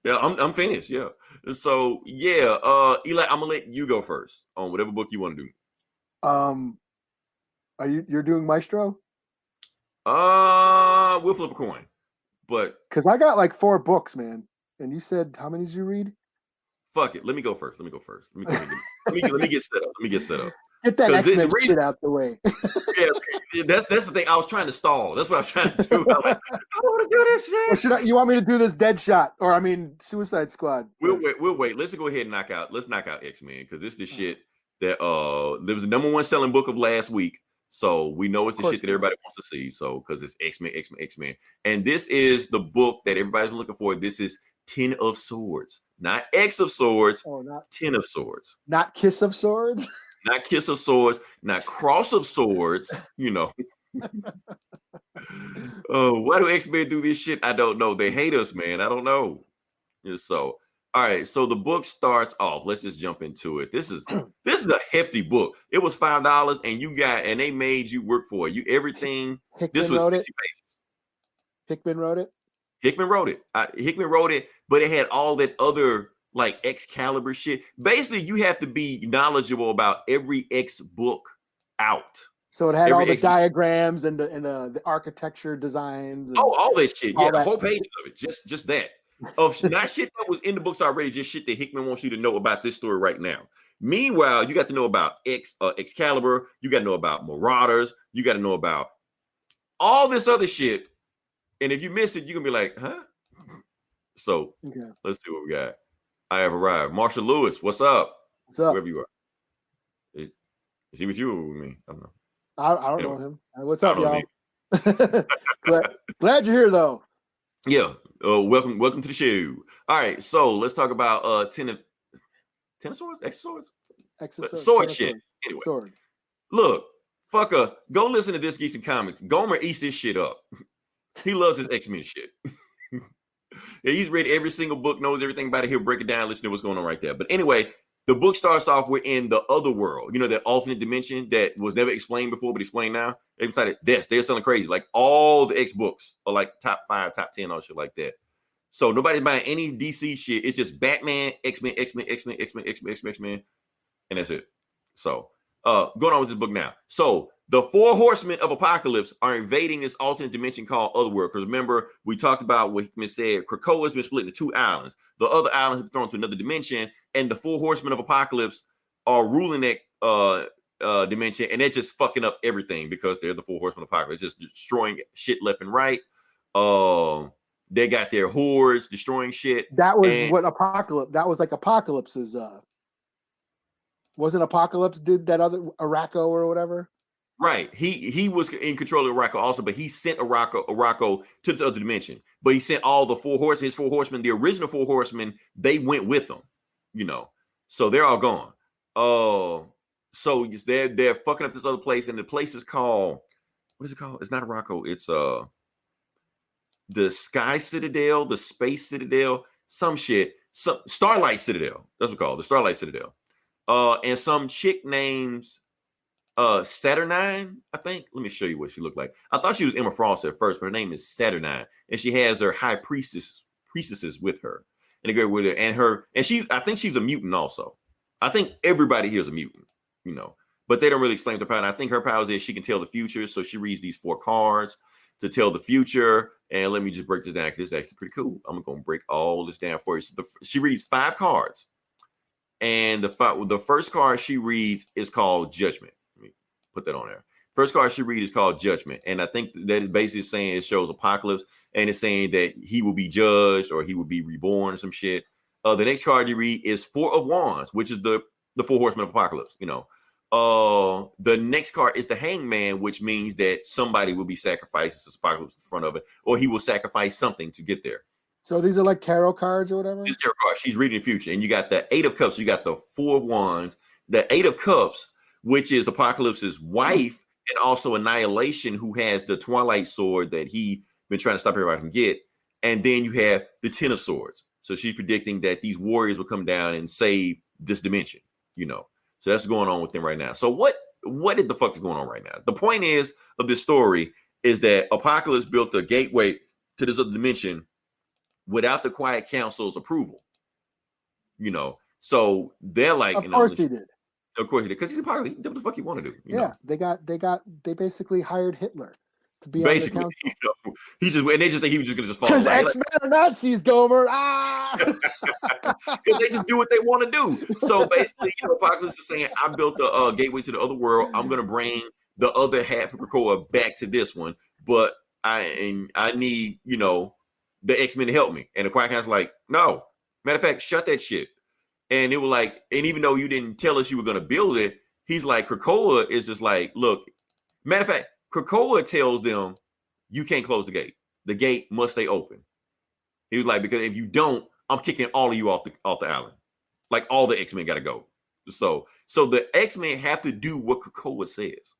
I'm finished. Yeah. So yeah, Eli, I'm gonna let you go first on whatever book you want to do. You're doing Maestro? We'll flip a coin, but because I got like 4 books, man. And you said how many did you read? Fuck it. Let me go first. Let me get set up. Get that X-Men shit out the way. Yeah, that's the thing. I was trying to stall. That's what I was trying to do. I'm like, I don't want to do this shit. You want me to do this Deadshot Suicide Squad? We'll wait. Let's go ahead and knock out X-Men because this is the shit that there was the number 1 selling book of last week. So we know it's the shit that everybody wants to see. So because it's X-Men. And this is the book that everybody's been looking for. This is 10 of Swords. Not X of Swords. Oh, not 10 of Swords. Not Kiss of Swords. Not Kiss of Swords. Not Cross of Swords. Why do X-Men do this shit? I don't know. They hate us, man. I don't know. So all right, so the book starts off. Let's just jump into it. This is a hefty book. It was $5, and they made you work for it. Everything. This was 60 pages. Hickman wrote it. Hickman wrote it, but it had all that other like Excalibur shit. Basically, you have to be knowledgeable about every X book out. So it had all the diagrams and the architecture designs. And all that shit. Yeah, the whole page of it. Just that. Of not shit that was in the books already, just shit that Hickman wants you to know about this story right now. Meanwhile, you got to know about Excalibur, you got to know about Marauders, you got to know about all this other shit. And if you miss it, you're gonna be like, huh? So let's see what we got. I have arrived. Marshall Lewis, what's up? What's up? Wherever you are. Is he with you or with me? I don't know. I don't know him. What's up, y'all? glad you're here though. Yeah. Welcome to the show. All right, so let's talk about 10 of Swords? X Swords? Sword shit. Anyway, look, Fuck us. Go listen to This Geeks and Comics. Gomer eats this shit up. He loves his X-Men shit. Yeah, he's read every single book, knows everything about it. He'll break it down, listen to what's going on right there. But anyway, the book starts off, we're in the other world, that alternate dimension that was never explained before, but explained now. They decided they're selling crazy. Like all the X books are like top 5, top 10, all shit like that. So nobody's buying any DC shit. It's just Batman, X-Men, X-Men, X-Men, X-Men, X-Men, X-Men, X-Men, and that's it. So going on with this book now. So the 4 horsemen of apocalypse are invading this alternate dimension called Otherworld. Because remember, we talked about what Hickman said. Krakoa has been split into 2 islands. The other islands have been thrown to another dimension, and the 4 horsemen of apocalypse are ruling that dimension, and they're just fucking up everything because they're the 4 horsemen of apocalypse, just destroying shit left and right. They got their hordes destroying shit. That was what Apocalypse. That was like Apocalypse's. Wasn't Apocalypse did that other Araco or whatever? Right. He was in control of Araco also, but he sent Araco to the other dimension. But he sent all the 4 horsemen, his 4 horsemen, the original 4 horsemen, they went with him, So they're all gone. So they're fucking up this other place, and the place is called, what is it called? It's not Araco, it's the Sky Citadel, the Space Citadel, some shit, some Starlight Citadel. That's what it's called, the Starlight Citadel. And some chick named Saturnine, I think. Let me show you what she looked like. I thought she was Emma Frost at first, but her name is Saturnine, and she has her high priestesses with her, and they go with her, and I think she's a mutant also. I think everybody here is a mutant, but they don't really explain the power. And I think her powers is she can tell the future, so she reads these 4 cards to tell the future. And let me just break this down because it's actually pretty cool. I'm going to break all this down for you. So she reads 5 cards. And the first card she reads is called Judgment. Let me put that on there. First card she reads is called Judgment. And I think that is basically saying it shows apocalypse. And it's saying that he will be judged or he will be reborn or some shit. The next card you read is 4 of Wands, which is the 4 horsemen of apocalypse, The next card is the Hangman, which means that somebody will be sacrificed as apocalypse in front of it, or he will sacrifice something to get there. So these are like tarot cards or whatever? This tarot card. She's reading the future. And you got the 8 of Cups. You got the 4 of Wands. The 8 of Cups, which is Apocalypse's wife, and also Annihilation, who has the Twilight Sword that he been trying to stop everybody from get. And then you have the 10 of Swords. So she's predicting that these warriors will come down and save this dimension, So that's going on with them right now. So what did the fuck is going on right now? The point of this story is that Apocalypse built a gateway to this other dimension without the Quiet Council's approval, So they're like, of course he did. Of course he did, because he's Apocalypse. He did what the fuck he want to do. They basically hired Hitler to be basically. On the council. And they just think he was just going to just follow. Because X-Men are Nazis, Gomer. Because they just do what they want to do. So basically, Apocalypse is saying, I built a gateway to the other world. I'm going to bring the other half of Krakoa back to this one, but I need the X-Men to help me. And the Quiet Council's like, no. Matter of fact, shut that shit. And it was like, and even though you didn't tell us you were going to build it, he's like, Krakoa is just like, look. Matter of fact, Krakoa tells them, you can't close the gate. The gate must stay open. He was like, because if you don't, I'm kicking all of you off the island. Like all the X-Men got to go. So the X-Men have to do what Krakoa says.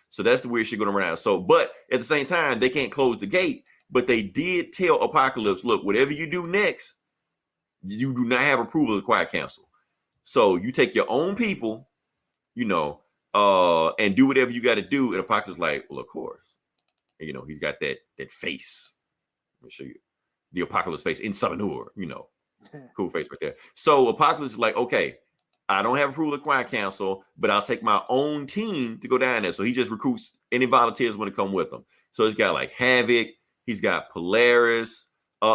So that's the weird shit going around. So, but at the same time, they can't close the gate. But they did tell Apocalypse, look, whatever you do next, you do not have approval of the Quiet Council. So you take your own people, and do whatever you got to do. And Apocalypse is like, well, of course. And, he's got that face. Let me show you the Apocalypse face in Sabanur, cool face right there. So Apocalypse is like, okay, I don't have approval of the Quiet Council, but I'll take my own team to go down there. So he just recruits any volunteers want to come with him. So he's got like Havoc. He's got Polaris.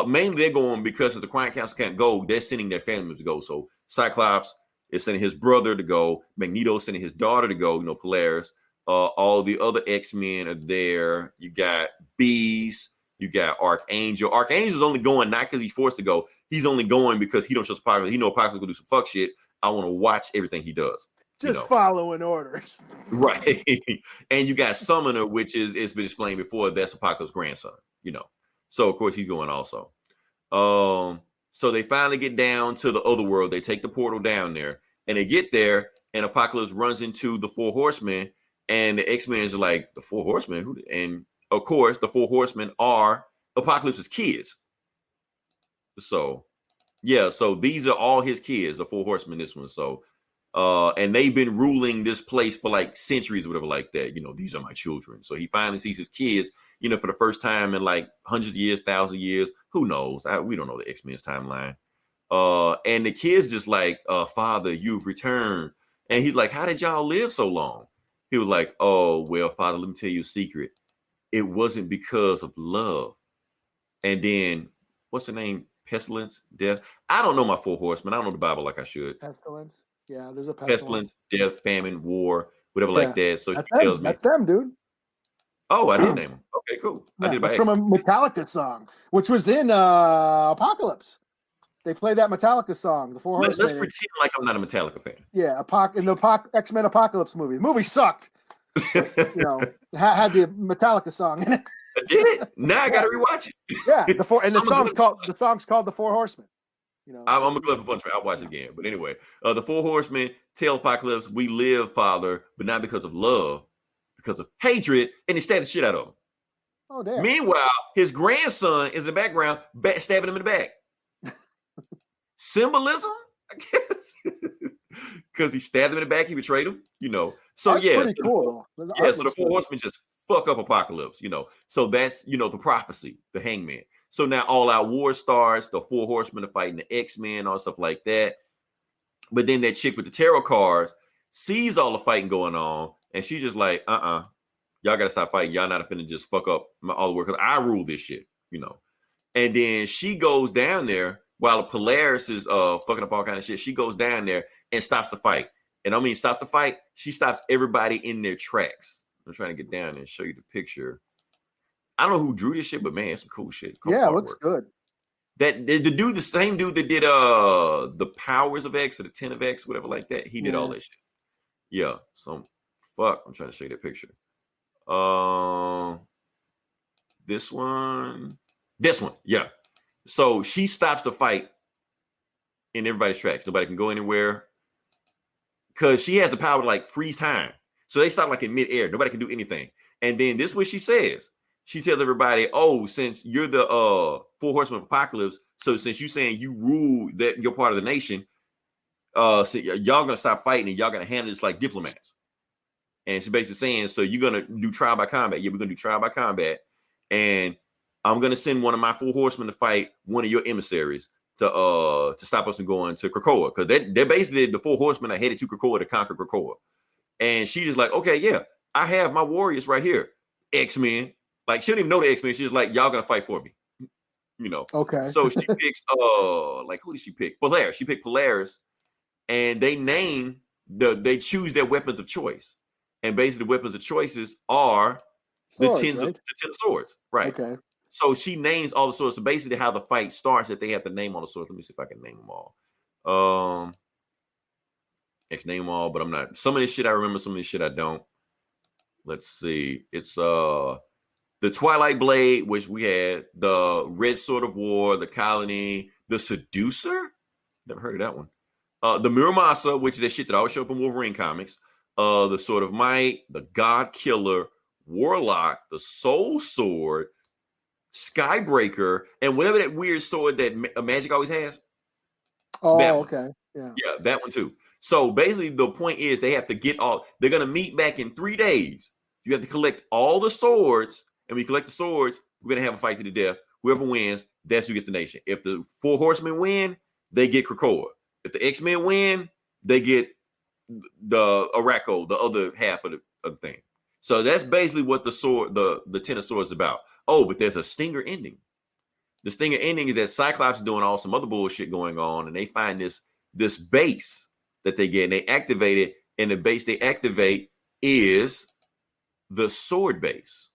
Mainly they're going because if the Quiet Council can't go, they're sending their family members to go. So Cyclops is sending his brother to go. Magneto sending his daughter to go, Polaris. All the other X-Men are there. You got Beast. You got Archangel. Archangel's only going not because he's forced to go. He's only going because he don't trust Apocalypse. He know Apocalypse will do some fuck shit. I want to watch everything he does. Just following orders. Right. And you got Summoner, which it's been explained before. That's Apocalypse's grandson, So, of course, he's going also. So they finally get down to the other world. They take the portal down there. And they get there, and Apocalypse runs into the 4 horsemen. And the X-Men are like, the Four Horsemen? And of course, the Four Horsemen are Apocalypse's kids. So, yeah, so these are all his kids, the Four Horsemen, this one. So, and they've been ruling this place for like centuries or whatever like that. These are my children. So he finally sees his kids, for the first time in like hundreds of years, thousands of years. Who knows? We don't know the X-Men's timeline. And the kid's just like, Father, you've returned. And he's like, how did y'all live so long? He was like, oh, well, Father, let me tell you a secret. It wasn't because of love. And then, what's the name? Pestilence, death. I don't know my Four Horsemen. I don't know the Bible like I should. Pestilence. Yeah, there's a pestilence. Death, famine, war, whatever like that. So that's she tells me. That's them, dude. Oh, I did name them. Okay, cool. Yeah, I did that's from a Metallica song, which was in Apocalypse. They played that Metallica song, the Four Horsemen. Let's pretend like I'm not a Metallica fan. Yeah, in the X-Men Apocalypse movie. The movie sucked. But, had the Metallica song in it. I did it. Now I got to rewatch it. Yeah, the song's called The Four Horsemen. I'm a glove for punch. I'll watch it again. But anyway, the Four Horsemen tell Apocalypse, we live, Father, but not because of love, because of hatred, and he stabbed the shit out of him. Oh, damn. Meanwhile, his grandson is in the background, stabbing him in the back. Symbolism, I guess, because he stabbed him in the back, he betrayed him, So that's pretty cool. So the Four Horsemen just fuck up Apocalypse, So that's the prophecy, the Hangman. So now all out war starts. The Four Horsemen are fighting the X-Men, all stuff like that. But then that chick with the tarot cards sees all the fighting going on, and she's just like, y'all gotta stop fighting. Y'all not finna just fuck up all the work, because I rule this shit, And then she goes down there while Polaris is fucking up all kind of shit. She goes down there and stops the fight. And I mean, stop the fight. She stops everybody in their tracks. I'm trying to get down and show you the picture. I don't know who drew this shit, but man, it's some cool shit. Cool it looks good. That the same dude that did the Powers of X or the 10 of X, whatever like that. He did all that shit. Yeah. So fuck. I'm trying to show you that picture. This one. Yeah. So she stops the fight in everybody's tracks. Nobody can go anywhere because she has the power to like freeze time. So they stop like in midair. Nobody can do anything. And then this is what she says. She tells everybody, oh, since you're the Four Horsemen of Apocalypse, so since you're saying you rule that you're part of the nation, so y'all gonna stop fighting and y'all gonna handle this like diplomats. And she's basically saying, so you're gonna do trial by combat. Yeah, we're gonna do trial by combat. And I'm gonna send one of my Four Horsemen to fight one of your emissaries to stop us from going to Krakoa, because they're basically the Four Horsemen are headed to Krakoa to conquer Krakoa. And she's just like, okay, yeah, I have my warriors right here, X-Men. Like she don't even know the X-Men. She's just like, y'all gonna fight for me, Okay. So she picks like who did she pick? Polaris. She picked Polaris, and they choose their weapons of choice, and basically the weapons of choices are Swords, the 10 of swords, right? Okay. So she names all the swords. So basically, how the fight starts, that they have to name all the swords. Let me see if I can name them all. I can name them all, but I'm not. Some of this shit I remember, some of this shit I don't. Let's see. It's the Twilight Blade, which we had, the Red Sword of War, the Colony, the Seducer. Never heard of that one. The Muramasa, which is that shit that always show up in Wolverine comics. The Sword of Might, the God Killer, Warlock, the Soul Sword, Skybreaker, and whatever that weird sword that Magic always has. Oh, okay. Yeah. Yeah, that one too. So basically the point is they have to get they're going to meet back in 3 days. You have to collect all the swords, and when you collect the swords, we're going to have a fight to the death. Whoever wins, that's who gets the nation. If the Four Horsemen win, they get Krakoa. If the X-Men win, they get the Araco, the other half of the thing. So that's basically what the 10 of Swords is about. Oh, but there's a stinger ending. The stinger ending is that Cyclops is doing all some other bullshit going on, and they find this base that they get, and they activate it, and the base they activate is the sword base,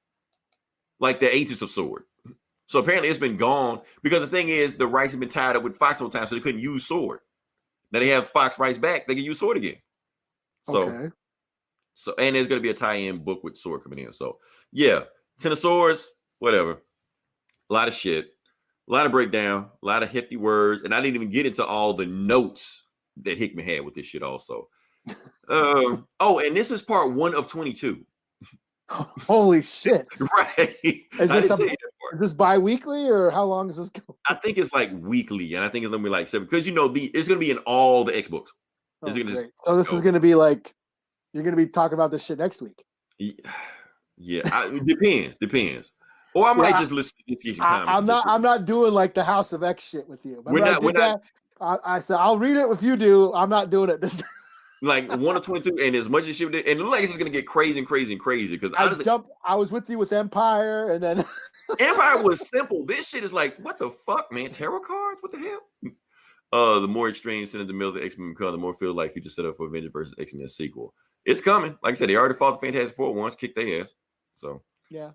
like the Aegis of Sword. So apparently it's been gone, because the thing is the rights have been tied up with Fox all the time, so they couldn't use sword. Now they have Fox rights back, they can use sword again. So and there's going to be a tie-in book with sword coming in. So yeah, 10 of Swords, whatever. A lot of shit, a lot of breakdown, a lot of hefty words, and I didn't even get into all the notes that Hickman had with this shit also. Oh, and this is part 1 of 22. Holy shit! Right. Is I this didn't tell you that part. is this bi-weekly or how long is this going? I think it's like weekly, and I think it's gonna be like 7 because it's gonna be in all the X books. Oh, It's gonna great. just So this is go. gonna be like you're gonna be talking about this shit next week. Yeah, it depends. Or I might Yeah, just listen to this comments. I'm not doing like the House of X shit with you. We're Remember not- I did that? I said I'll read it if you do. I'm not doing it this time. like 1 of 22, and as much as shit, and it looks like it's gonna get crazy and crazy and crazy because I was with you with Empire, and then Empire was simple. This shit is like, what the fuck, man? Tarot cards? What the hell? The more extreme sent in the middle of the X-Men become, the more feel like future set up for Avengers versus X-Men sequel. It's coming. Like I said, they already fought the Fantastic Four once, kicked their ass. So yeah.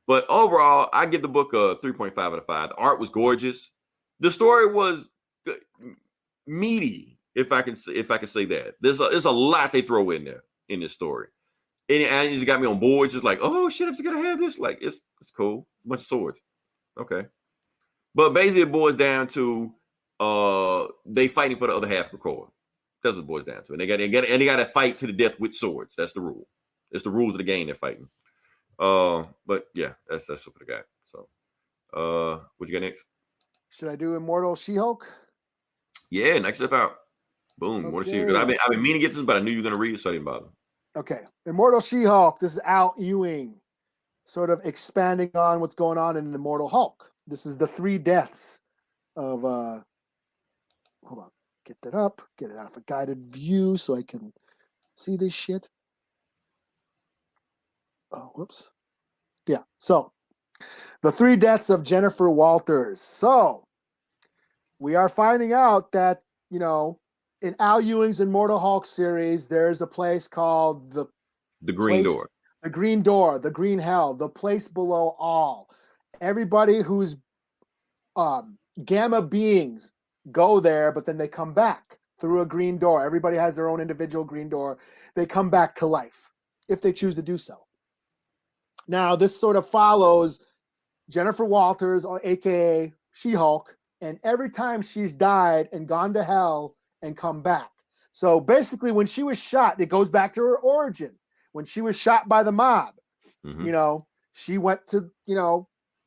But overall, I give the book a 3.5 out of 5. The art was gorgeous. The story was meaty, if I can say that. There's a lot they throw in there in this story. And it just got me on board, just like, oh shit, I'm just gonna have this. Like, it's cool. A bunch of swords. Okay. But basically it boils down to they fighting for the other half of the core. That's what it boils down to. And they got to fight to the death with swords. That's the rule. It's the rules of the game they're fighting. But yeah, that's what I got. So what you got next? Should I do Immortal She-Hulk? Yeah, next step out. Boom. Okay. Want to see it? Because I've been meaning to get this, but I knew you were gonna read it, so I didn't bother. Okay. Immortal She-Hulk. This is Al Ewing, sort of expanding on what's going on in Immortal Hulk. This is the 3 deaths of hold on, get that up, get it out of a guided view so I can see this shit. Oh, whoops. Yeah. So the 3 deaths of Jennifer Walters. So we are finding out that, in Al Ewing's Immortal Hulk series, there's a place called the Green Door. The Green Door, the Green Hell, the place below all. Everybody who's gamma beings go there, but then they come back through a green door. Everybody has their own individual green door. They come back to life if they choose to do so. Now, this sort of follows Jennifer Walters, or aka She-Hulk, and every time she's died and gone to hell and come back. So basically, when she was shot, it goes back to her origin. When she was shot by the mob, she went to,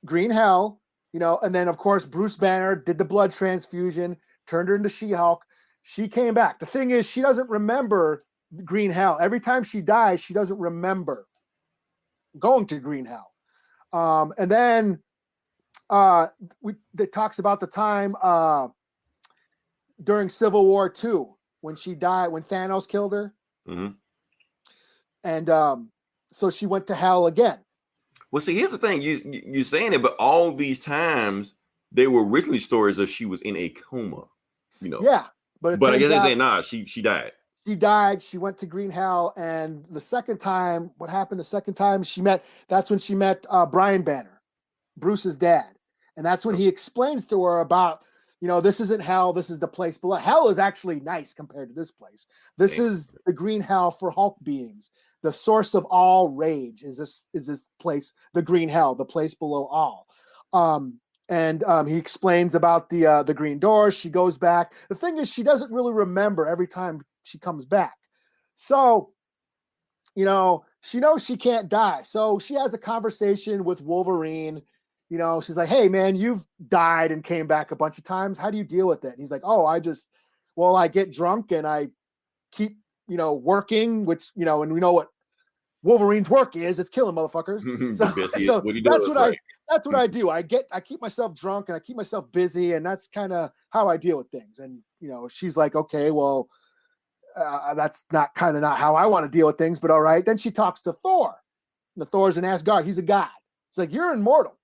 Green Hell, and then of course Bruce Banner did the blood transfusion, turned her into She-Hulk. She came back. The thing is, she doesn't remember Green Hell. Every time she dies, she doesn't remember going to Green Hell. And then it talks about the time during Civil War II when she died, when Thanos killed her. Mm-hmm. And so she went to hell again. Well, see, here's the thing. You're saying it, but all these times they were originally stories of she was in a coma, Yeah. But I guess they're saying, nah, she died. She died. She went to Green Hell. And the second time, what happened the second time that's when she met Brian Banner, Bruce's dad. And that's when he explains to her about, this isn't hell. This is the place below. Hell is actually nice compared to this place. This is the Green Hell for Hulk beings. The source of all rage is this place, the Green Hell, the place below all. And he explains about the green door. She goes back. The thing is, she doesn't really remember every time she comes back. So, she knows she can't die. So she has a conversation with Wolverine. She's like, hey, man, you've died and came back a bunch of times. How do you deal with it? And he's like, oh, I get drunk and I keep, working, which, and we know what Wolverine's work is. It's killing motherfuckers. So that's what I do. I keep myself drunk and I keep myself busy, and that's kind of how I deal with things. And, she's like, okay, well, that's not how I want to deal with things, but all right. Then she talks to Thor. The Thor's in Asgard. He's a god. It's like, you're immortal.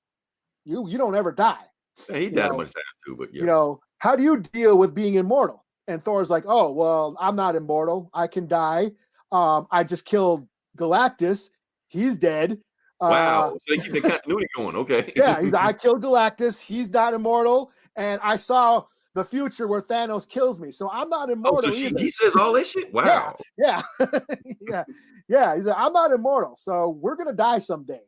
You don't ever die. Yeah, he died a bunch of times too, but yeah. How do you deal with being immortal? And Thor's like, oh, well, I'm not immortal. I can die. I just killed Galactus. He's dead. Wow. So they keep the continuity going. Okay. Yeah. I killed Galactus. He's not immortal. And I saw the future where Thanos kills me. So I'm not immortal. So he says all that shit? Wow. Yeah. Yeah. He's like, I'm not immortal. So we're going to die someday.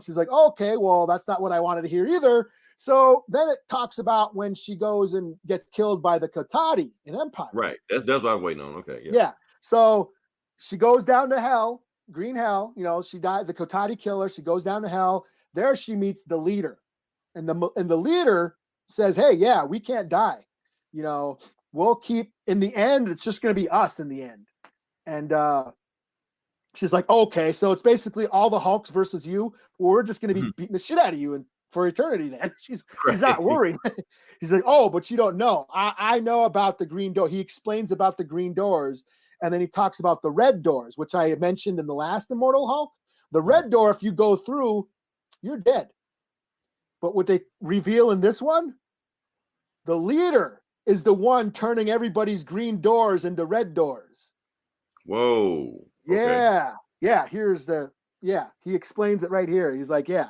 She's like, okay, well, that's not what I wanted to hear either. So then it talks about when she goes and gets killed by the Katati in Empire. Right. That's what I was waiting on. Okay. Yeah. Yeah. So she goes down to hell, green hell. You know, she died. The Katati killer. She goes down to hell. There she meets the leader, and the leader says, "Hey, yeah, we can't die. You know, we'll keep. In the end, it's just going to be us in the end." And she's like, "Okay, so it's basically all the Hulks versus you. Well, we're just going to be beating the shit out of you and for eternity." Then she's not worried. He's like, "Oh, but you don't know. I know about the green door." He explains about the green doors, and then he talks about the red doors, which I mentioned in the last Immortal Hulk. The red door, if you go through, you're dead. But what they reveal in this one, the leader is the one turning everybody's green doors into red doors. Whoa. Yeah. Yeah. He explains it right here. He's like, yeah.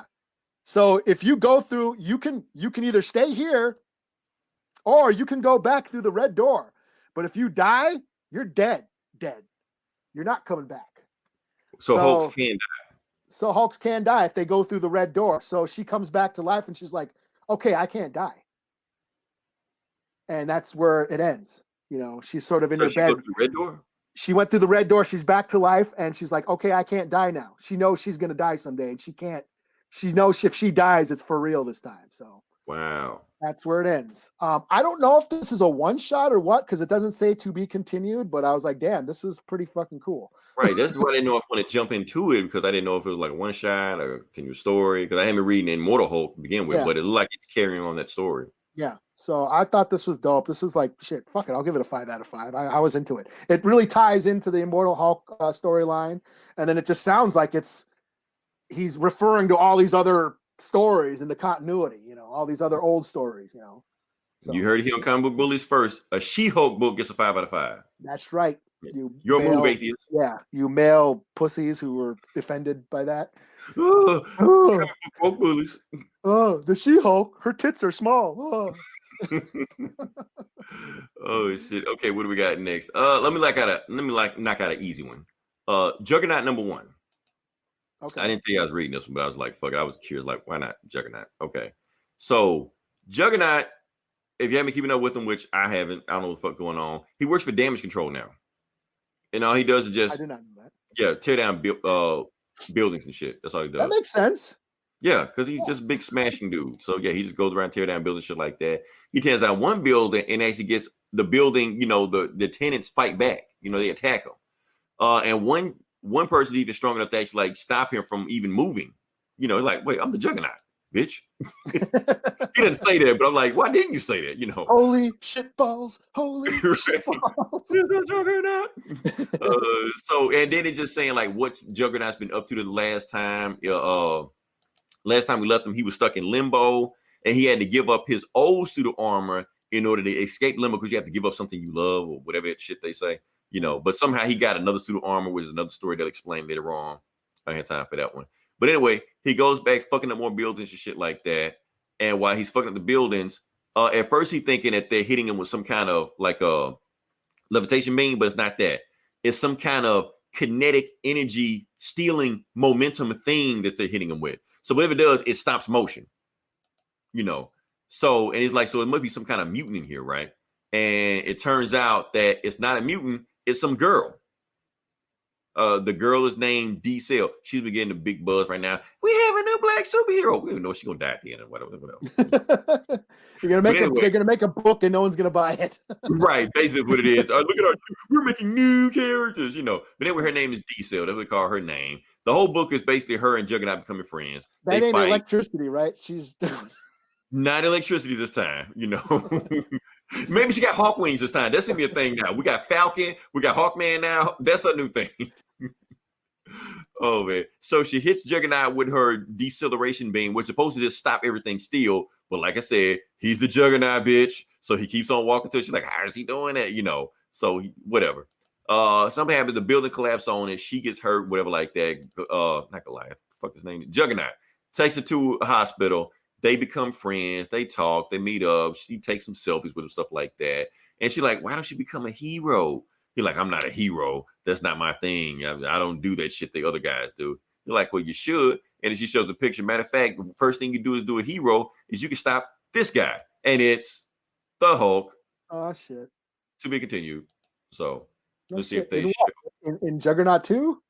So if you go through, you can either stay here or you can go back through the red door. But if you die, you're dead. You're not coming back. So Hulks can die. So Hulks can die if they go through the red door. So she comes back to life and she's like, okay, I can't die. And that's where it ends. You know, she's sort of in her bed. Goes through the red door? She went through the red door. She's back to life. And she's like, okay, I can't die now. She knows she's going to die someday. And she knows if she dies, it's for real this time. So wow. That's where it ends. I don't know if this is a one shot or what, because it doesn't say to be continued, but I was like, damn, this was pretty fucking cool. Right. That's why I didn't know if I want to jump into it, because I didn't know if it was like a one shot or a continued story, because I haven't been reading Immortal Hulk to begin with, but it looked like it's carrying on that story. Yeah. So I thought this was dope. This is like, shit, fuck it. I'll give it a 5 out of 5. I was into it. It really ties into the Immortal Hulk storyline. And then it just sounds like he's referring to all these other stories in the continuity, you know, all these other old stories, you know. So, you heard it here on Comic Book Bullies first. A She-Hulk book gets a 5 out of 5. That's right. Your move, atheist. Yeah, you male pussies who were offended by that. Comic Book Bullies. Oh, the She-Hulk, her tits are small. Oh. Oh shit. Okay, what do we got next? Let me knock out an easy one. Juggernaut #1. Okay. I didn't tell you I was reading this one, but I was like, fuck it. I was curious, like, why not Juggernaut? Okay. So Juggernaut, if you haven't been keeping up with him, which I haven't, I don't know what the fuck going on. He works for Damage Control now. And all he does is just, I did not know that. Yeah, tear down buildings and shit. That's all he does. That makes sense. Yeah, because he's just a big smashing dude. So yeah, he just goes around, tear down buildings, shit like that. He tears down one building and actually gets the building, you know, the tenants fight back. You know, they attack him. And one person is even strong enough to actually like stop him from even moving. You know, like, wait, I'm the Juggernaut, bitch. He didn't say that, but I'm like, why didn't you say that? You know, holy shit balls, holy shit balls. The Juggernaut. So, and then it's just saying like what Juggernaut's been up to the last time. Last time we left him, he was stuck in limbo, and he had to give up his old suit of armor in order to escape limbo, because you have to give up something you love or whatever that shit they say. You know, but somehow he got another suit of armor, which is another story they'll explain later on. I don't have time for that one. But anyway, he goes back fucking up more buildings and shit like that. And while he's fucking up the buildings, at first he's thinking that they're hitting him with some kind of like a levitation beam, but it's not that. It's some kind of kinetic energy stealing momentum thing that they're hitting him with. So whatever it does, it stops motion. You know, so, and he's like, so it must be some kind of mutant in here, right? And it turns out that it's not a mutant, it's some girl. The girl is named D-Cell. She's been getting a big buzz right now. We have a new black superhero. We don't know she's gonna die at the end or whatever. They're gonna make a book and no one's gonna buy it. Right, basically what it is. Look at we're making new characters, you know. But anyway, her name is D-Cell. That's what we call her name. The whole book is basically her and Juggernaut becoming friends. That ain't electricity, right? She's not electricity this time, you know. Maybe she got Hawk wings this time. That's gonna be a thing now. We got Falcon, we got Hawkman now. That's a new thing. Oh man. So she hits Juggernaut with her deceleration beam, which is supposed to just stop everything still. But like I said, he's the Juggernaut, bitch. So he keeps on walking to her. She's like, how is he doing that? You know, so whatever. Something happens, the building collapses on it, she gets hurt, whatever like that. Not Goliath, fuck his name. Juggernaut takes her to a hospital. They become friends, they talk, they meet up, she takes some selfies with him, stuff like that. And she's like, why don't you become a hero? He's like, I'm not a hero. That's not my thing. I don't do that shit the other guys do. You're like, well, you should. and then she shows the picture. Matter of fact, the first thing you do is do a hero is you can stop this guy, and it's the Hulk. Oh shit. To be continued. So No let's see shit. if they In show what? In Juggernaut 2?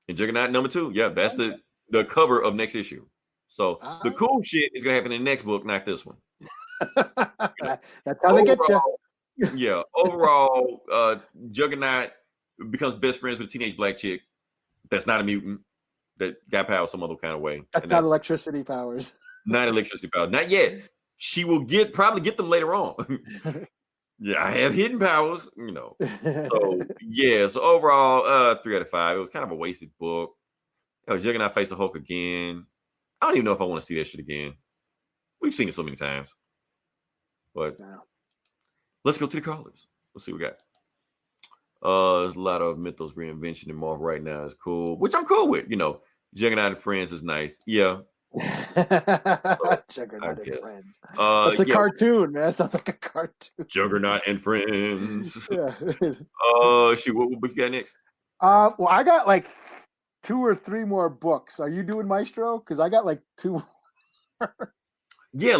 in Juggernaut #2. Yeah, that's the cover of next issue. So the cool shit is gonna happen in the next book, not this one. That's how they get you. Yeah, overall, Juggernaut becomes best friends with a teenage black chick that's not a mutant, that got power some other kind of way. That's not electricity powers. Not electricity power. Not yet. She will probably get them later on. Yeah, I have hidden powers, you know. So yeah, so overall, 3 out of 5. It was kind of a wasted book. Juggernaut face the Hulk again. I don't even know if I want to see that shit again. We've seen it so many times. But let's go to the callers. Let's see what we got. There's a lot of Mythos reinvention in Marvel right now. Is cool, which I'm cool with. You know, Juggernaut and Friends is nice. Yeah. Juggernaut and Friends. That's a cartoon, man. That sounds like a cartoon. Juggernaut and Friends. Yeah. Shoot, what we got next? Well, I got like 2 or 3 more books. Are you doing Maestro? Because I got like 2. Yeah,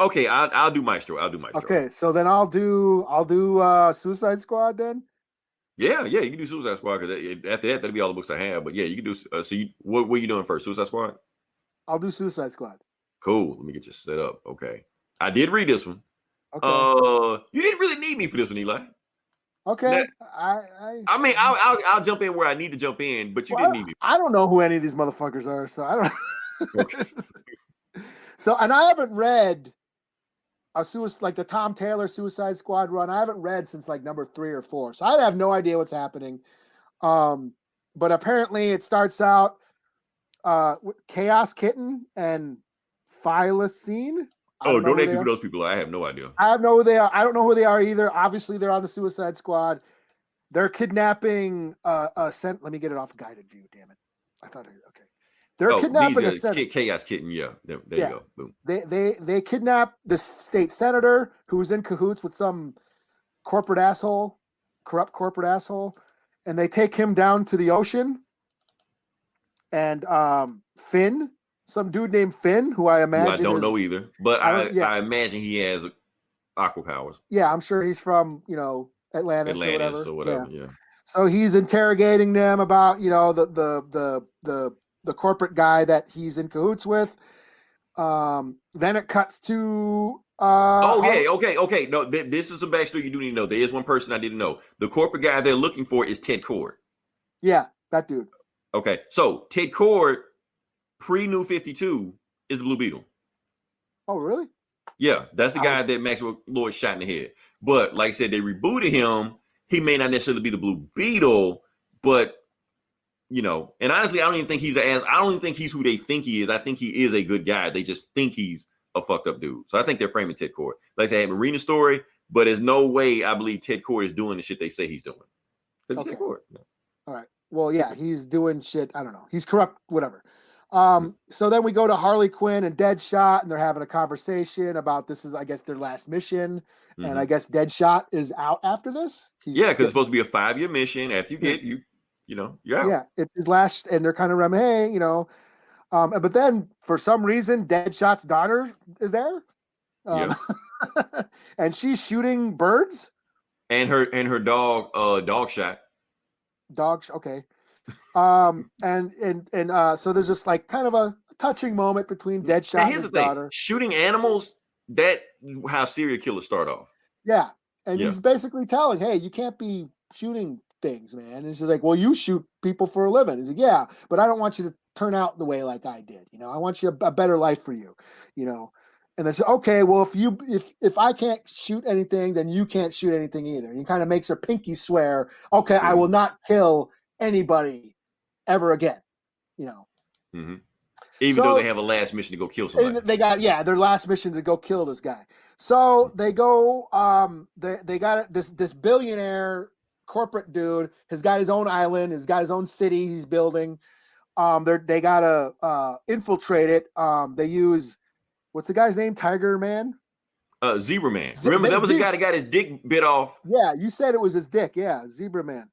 okay. I'll do Maestro. I'll do Maestro. Okay, so then I'll do Suicide Squad then. Yeah, you can do Suicide Squad because after that, that'll be all the books I have. But yeah, you can do. So what are you doing first? Suicide Squad. I'll do Suicide Squad. Cool. Let me get you set up. Okay. I did read this one. Okay. You didn't really need me for this one, Eli. Okay. I mean, I'll jump in where I need to jump in, but you didn't need me. I don't know who any of these motherfuckers are, so I don't. Okay. So, and I haven't read like the Tom Taylor Suicide Squad run. I haven't read since like number 3 or 4, so I have no idea what's happening. But apparently, it starts out with Chaos Kitten and Phylacine. Oh, don't ask me who those people are. I have no idea. I don't know who they are. I don't know who they are either. Obviously, they're on the Suicide Squad. They're kidnapping let me get it off guided view. Damn it! I thought okay. They're kidnapping a senator. Chaos Kitten. Yeah, there you go. Boom. They kidnap the state senator who's in cahoots with some corrupt corporate asshole, and they take him down to the ocean. And Finn, some dude named Finn, who I imagine I don't know either, but I imagine he has aqua powers. Yeah, I'm sure he's from Atlantis or whatever. Yeah. So he's interrogating them about the corporate guy that he's in cahoots with. Then it cuts to okay. No, this is a backstory you do need to know. There is one person I didn't know. The corporate guy they're looking for is Ted Kord. Yeah, that dude. Okay, so Ted Kord, pre-New 52, is the Blue Beetle. Oh, really? Yeah, that's the guy that Maxwell Lord shot in the head. But like I said, they rebooted him. He may not necessarily be the Blue Beetle, but and honestly, I don't even think I don't even think he's who they think he is. I think he is a good guy. They just think he's a fucked up dude. So I think they're framing Ted Kord. Like I said, I have a Marina story, but there's no way I believe Ted Kord is doing the shit they say he's doing. Because Ted Kord. Yeah. All right. Well, yeah, he's doing shit. I don't know. He's corrupt, whatever. So then we go to Harley Quinn and Deadshot, and they're having a conversation about this is, I guess, their last mission. Mm-hmm. And I guess Deadshot is out after this. Because it's supposed to be a 5-year mission. After you get, you're out. Yeah, it's his last, and they're kind of hey, but then for some reason, Deadshot's daughter is there. And she's shooting birds. And her dog, dog shot. Okay. And so there's just like kind of a touching moment between Deadshot and his daughter. Shooting animals, that how serial killers start off. Yeah. And he's basically telling, hey, you can't be shooting things, man. And she's like, well, you shoot people for a living. He's like, yeah, but I don't want you to turn out the way like I did. I want you a better life for you, And they said, okay, well, if I can't shoot anything, then you can't shoot anything either. And he kind of makes her pinky swear, okay, I will not kill anybody ever again, Mm-hmm. Even though they have a last mission to go kill somebody. They got their last mission to go kill this guy. So they go, they got this billionaire corporate dude has got his own island, has got his own city he's building. They gotta infiltrate it. They use what's the guy's name? Tiger Man? Zebra Man. Remember that was the guy that got his dick bit off. Yeah, you said it was his dick. Yeah, Zebra Man.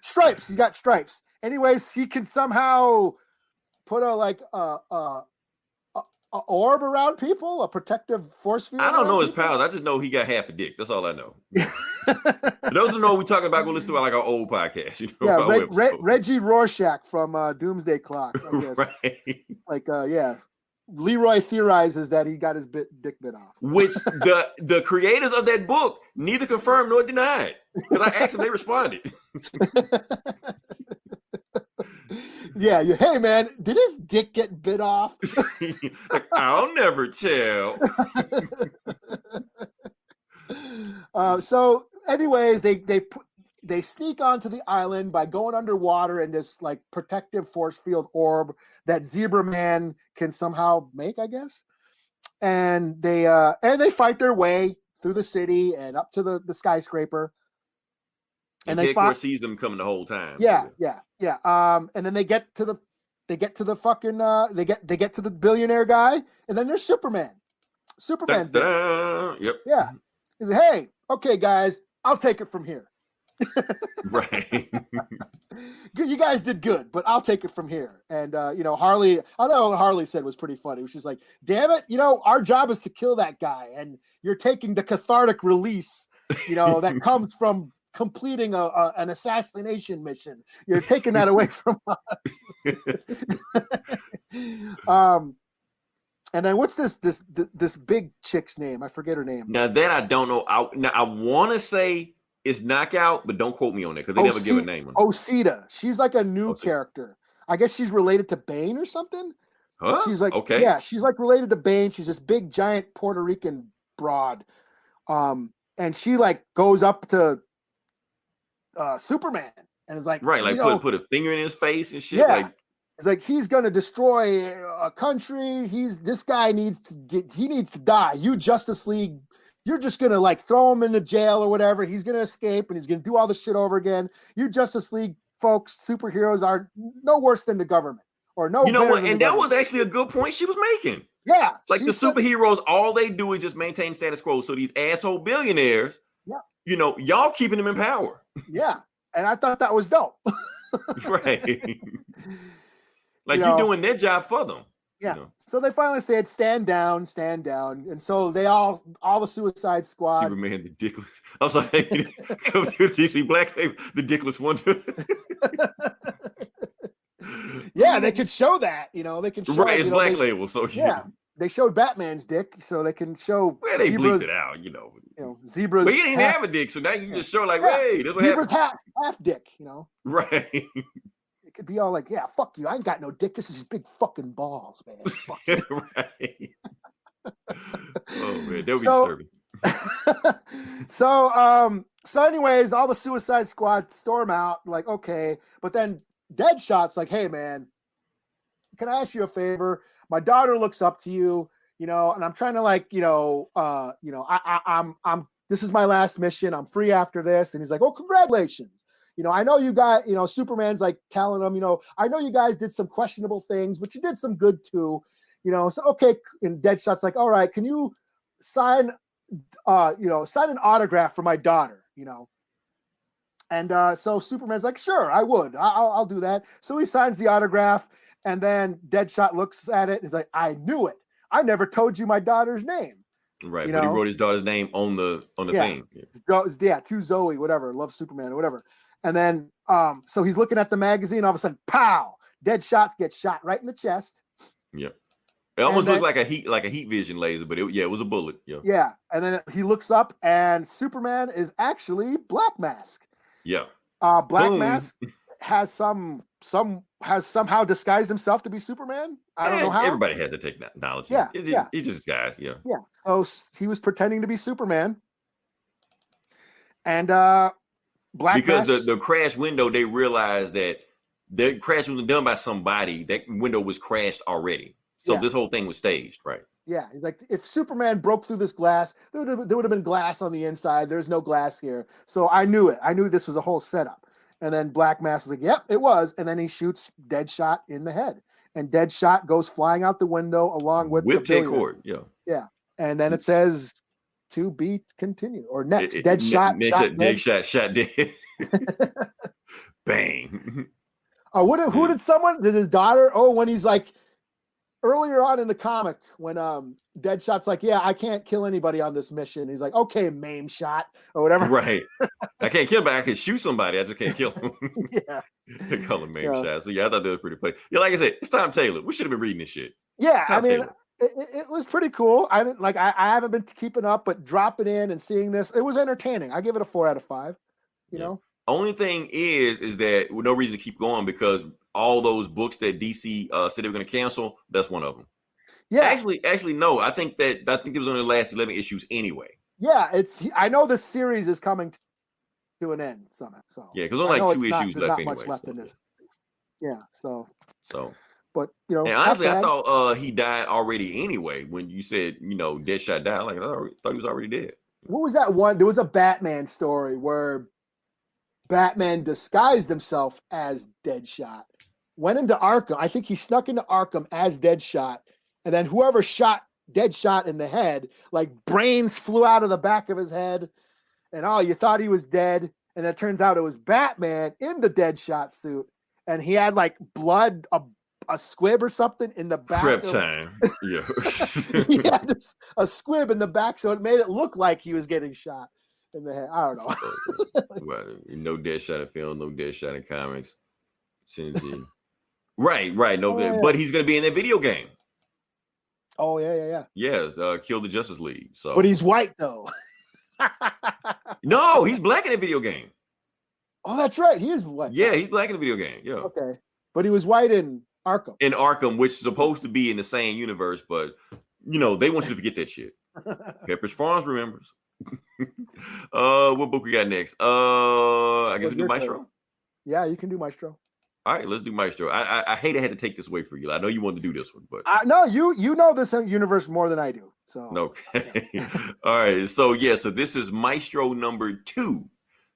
Stripes. He's got stripes. Anyways, he can somehow put a orb around people, a protective force field. I don't know around his people. powers. I just know he got half a dick. That's all I know. For those who know what we talking about, go listen to like our old podcast. You know, Yeah, our episode. Reggie Rorschach from Doomsday Clock. I guess. Right. Like, yeah. Leroy theorizes that he got his dick bit off. Which the creators of that book neither confirmed nor denied. Because I asked them, they responded. Yeah, hey man, did his dick get bit off? Like, I'll never tell. So, anyways, they sneak onto the island by going underwater in this like protective force field orb that Zebra Man can somehow make, I guess. And they fight their way through the city and up to the skyscraper. And they sees them coming the whole time. Yeah. And then they get to the fucking they get to the billionaire guy, and then there's Superman. Superman's there. Yep. Yeah. He's like, hey, okay, guys, I'll take it from here. Right. You guys did good, but I'll take it from here. And Harley, I know what Harley said was pretty funny. She's like, damn it, our job is to kill that guy, and you're taking the cathartic release, that comes from completing an assassination mission. You're taking that away from us. And then what's this big chick's name? I forget her name. Now that I don't know. I want to say it's Knockout, but don't quote me on it because they never give a name on it. Osita. She's like a new character. I guess she's related to Bane or something. Huh? She's like, okay. Yeah, she's like related to Bane. She's this big, giant Puerto Rican broad. And she like goes up to Superman and is like, right, like put a finger in his face and shit. Yeah. Like, it's like he's gonna destroy a country. This guy needs to die. You Justice League, you're just gonna like throw him into jail or whatever. He's gonna escape and he's gonna do all this shit over again. You Justice League folks, superheroes are no worse than the government or no. You know what? And that government. was actually a good point she was making. Yeah, like the superheroes, all they do is just maintain status quo. So these asshole billionaires, y'all keeping them in power. Yeah, and I thought that was dope. Right. Like you're doing their job for them. Yeah. So they finally said, stand down. And so they all the Suicide Squad. Superman, the Dickless. I'm sorry. DC Black Label, the Dickless Wonder. Yeah, they could show that. They can show right, it's Black Label. So yeah. They showed Batman's dick, so they can show. Well, they bleeped it out, Zebras. But he didn't have a dick, so now you can just show like, hey, this what Zebras happened. half dick, Right. It could be all like, yeah, fuck you. I ain't got no dick. This is big fucking balls, man. Fuck you. Right. Oh man, that would be disturbing. So anyways, all the Suicide Squad storm out, like, okay, but then Deadshot's like, hey man, can I ask you a favor? My daughter looks up to you, and I'm trying to like, I'm this is my last mission. I'm free after this. And he's like, oh, congratulations. I know you got, Superman's like telling him, I know you guys did some questionable things, but you did some good too, so, okay. And Deadshot's like, all right, can you sign an autograph for my daughter, And so Superman's like, sure, I would. I'll do that. So he signs the autograph, and then Deadshot looks at it and is like, I knew it. I never told you my daughter's name. Right, but he wrote his daughter's name on the thing. Yeah, to Zoe, whatever, love Superman or whatever. And then, so he's looking at the magazine. All of a sudden, pow! Deadshot gets shot right in the chest. Yeah, it almost looked like a heat vision laser, but it was a bullet. Yeah. Yeah, and then he looks up, and Superman is actually Black Mask. Yeah. Black Mask has somehow disguised himself to be Superman. I don't know how. Everybody has to take technology. Yeah, He just guys. Yeah. Yeah. So he was pretending to be Superman, and because the crash window, they realized that the crash was done by somebody. That window was crashed already, so this whole thing was staged, right? Yeah, like if Superman broke through this glass, there would have been glass on the inside. There's no glass here, so I knew it. I knew this was a whole setup. And then Black Mask is like, "Yep, it was." And then he shoots Deadshot in the head, and Deadshot goes flying out the window along with the cord. Yeah, yeah. And then it says, "To be continued," or next. Deadshot, shot dead. Bang. Who did someone? Did his daughter? Oh, when he's like earlier on in the comic when Deadshot's like, yeah, I can't kill anybody on this mission. He's like, okay, maim shot or whatever. Right. I can't kill him, but I can shoot somebody. I just can't kill him. Yeah. They call him maim shot. So yeah, I thought that was pretty funny. Yeah, like I said, it's Tom Taylor. We should have been reading this shit. Yeah, I mean, Taylor. it was pretty cool. I didn't like. I haven't been keeping up, but dropping in and seeing this, it was entertaining. I give it a 4 out of 5. You know. Only thing is that no reason to keep going because all those books that DC said they were going to cancel, that's one of them. Yeah. Actually, no. I think it was only the last 11 issues anyway. Yeah, I know this series is coming to an end somehow. So yeah, because only like 2 issues left. Not anyway, much left in this. Yeah. So. But and honestly, I thought he died already anyway. When you said Deadshot died, like I thought he was already dead. What was that one? There was a Batman story where Batman disguised himself as Deadshot, went into Arkham. I think he snuck into Arkham as Deadshot, and then whoever shot Deadshot in the head, like brains flew out of the back of his head, and you thought he was dead, and it turns out it was Batman in the Deadshot suit, and he had like blood, a squib or something in the back. Prep time. Yeah. He had a squib in the back, so it made it look like he was getting shot in the head. I don't know. Well, no Deadshot in film, no Deadshot in comics. Synergy. Right. No, but he's gonna be in that video game. Oh yeah. Yes, Kill the Justice League. So, but he's white though. No, he's black in the video game. Oh, that's right. He is white. Yeah, he's black in the video game. Yeah. Okay, but he was white in Arkham. In Arkham, which is supposed to be in the same universe, but they want you to forget that shit. Pepperidge Farms remembers. What book we got next? I guess we do Maestro. Yeah, you can do Maestro. All right, let's do Maestro. I hate I had to take this away from you. I know you wanted to do this one, but no, you know this universe more than I do. So okay. Yeah. All right. So this is Maestro number 2.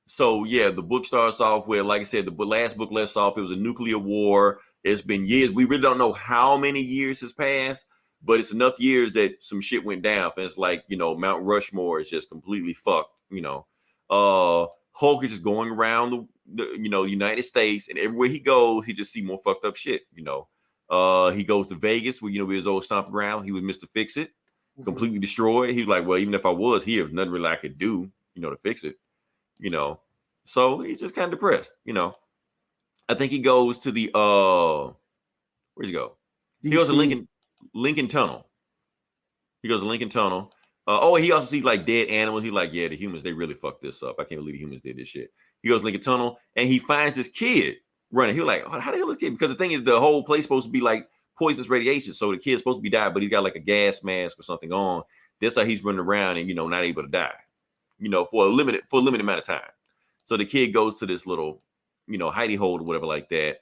So the book starts off with, like I said, the last book left off. It was a nuclear war. It's been years. We really don't know how many years has passed, but it's enough years that some shit went down. And it's like, Mount Rushmore is just completely fucked. Hulk is just going around the United States, and everywhere he goes, he just see more fucked up shit. He goes to Vegas where with his old stomping ground. He was Mr. Fix It, completely destroyed. He was like, well, even if I was here, there's nothing really I could do, to fix it. So he's just kind of depressed. I think he goes to the where'd he go? DC. He goes to Lincoln Tunnel. He goes to Lincoln Tunnel. He also sees like dead animals. He's like, yeah, the humans, they really fucked this up. I can't believe the humans did this shit. He goes to Lincoln Tunnel and he finds this kid running. He's like, how the hell is this kid? Because the thing is, the whole place supposed to be like poisonous radiation. So the kid's supposed to be died, but he's got like a gas mask or something on. That's how he's running around and not able to die. For a limited amount of time. So the kid goes to this little, hidey hole or whatever like that.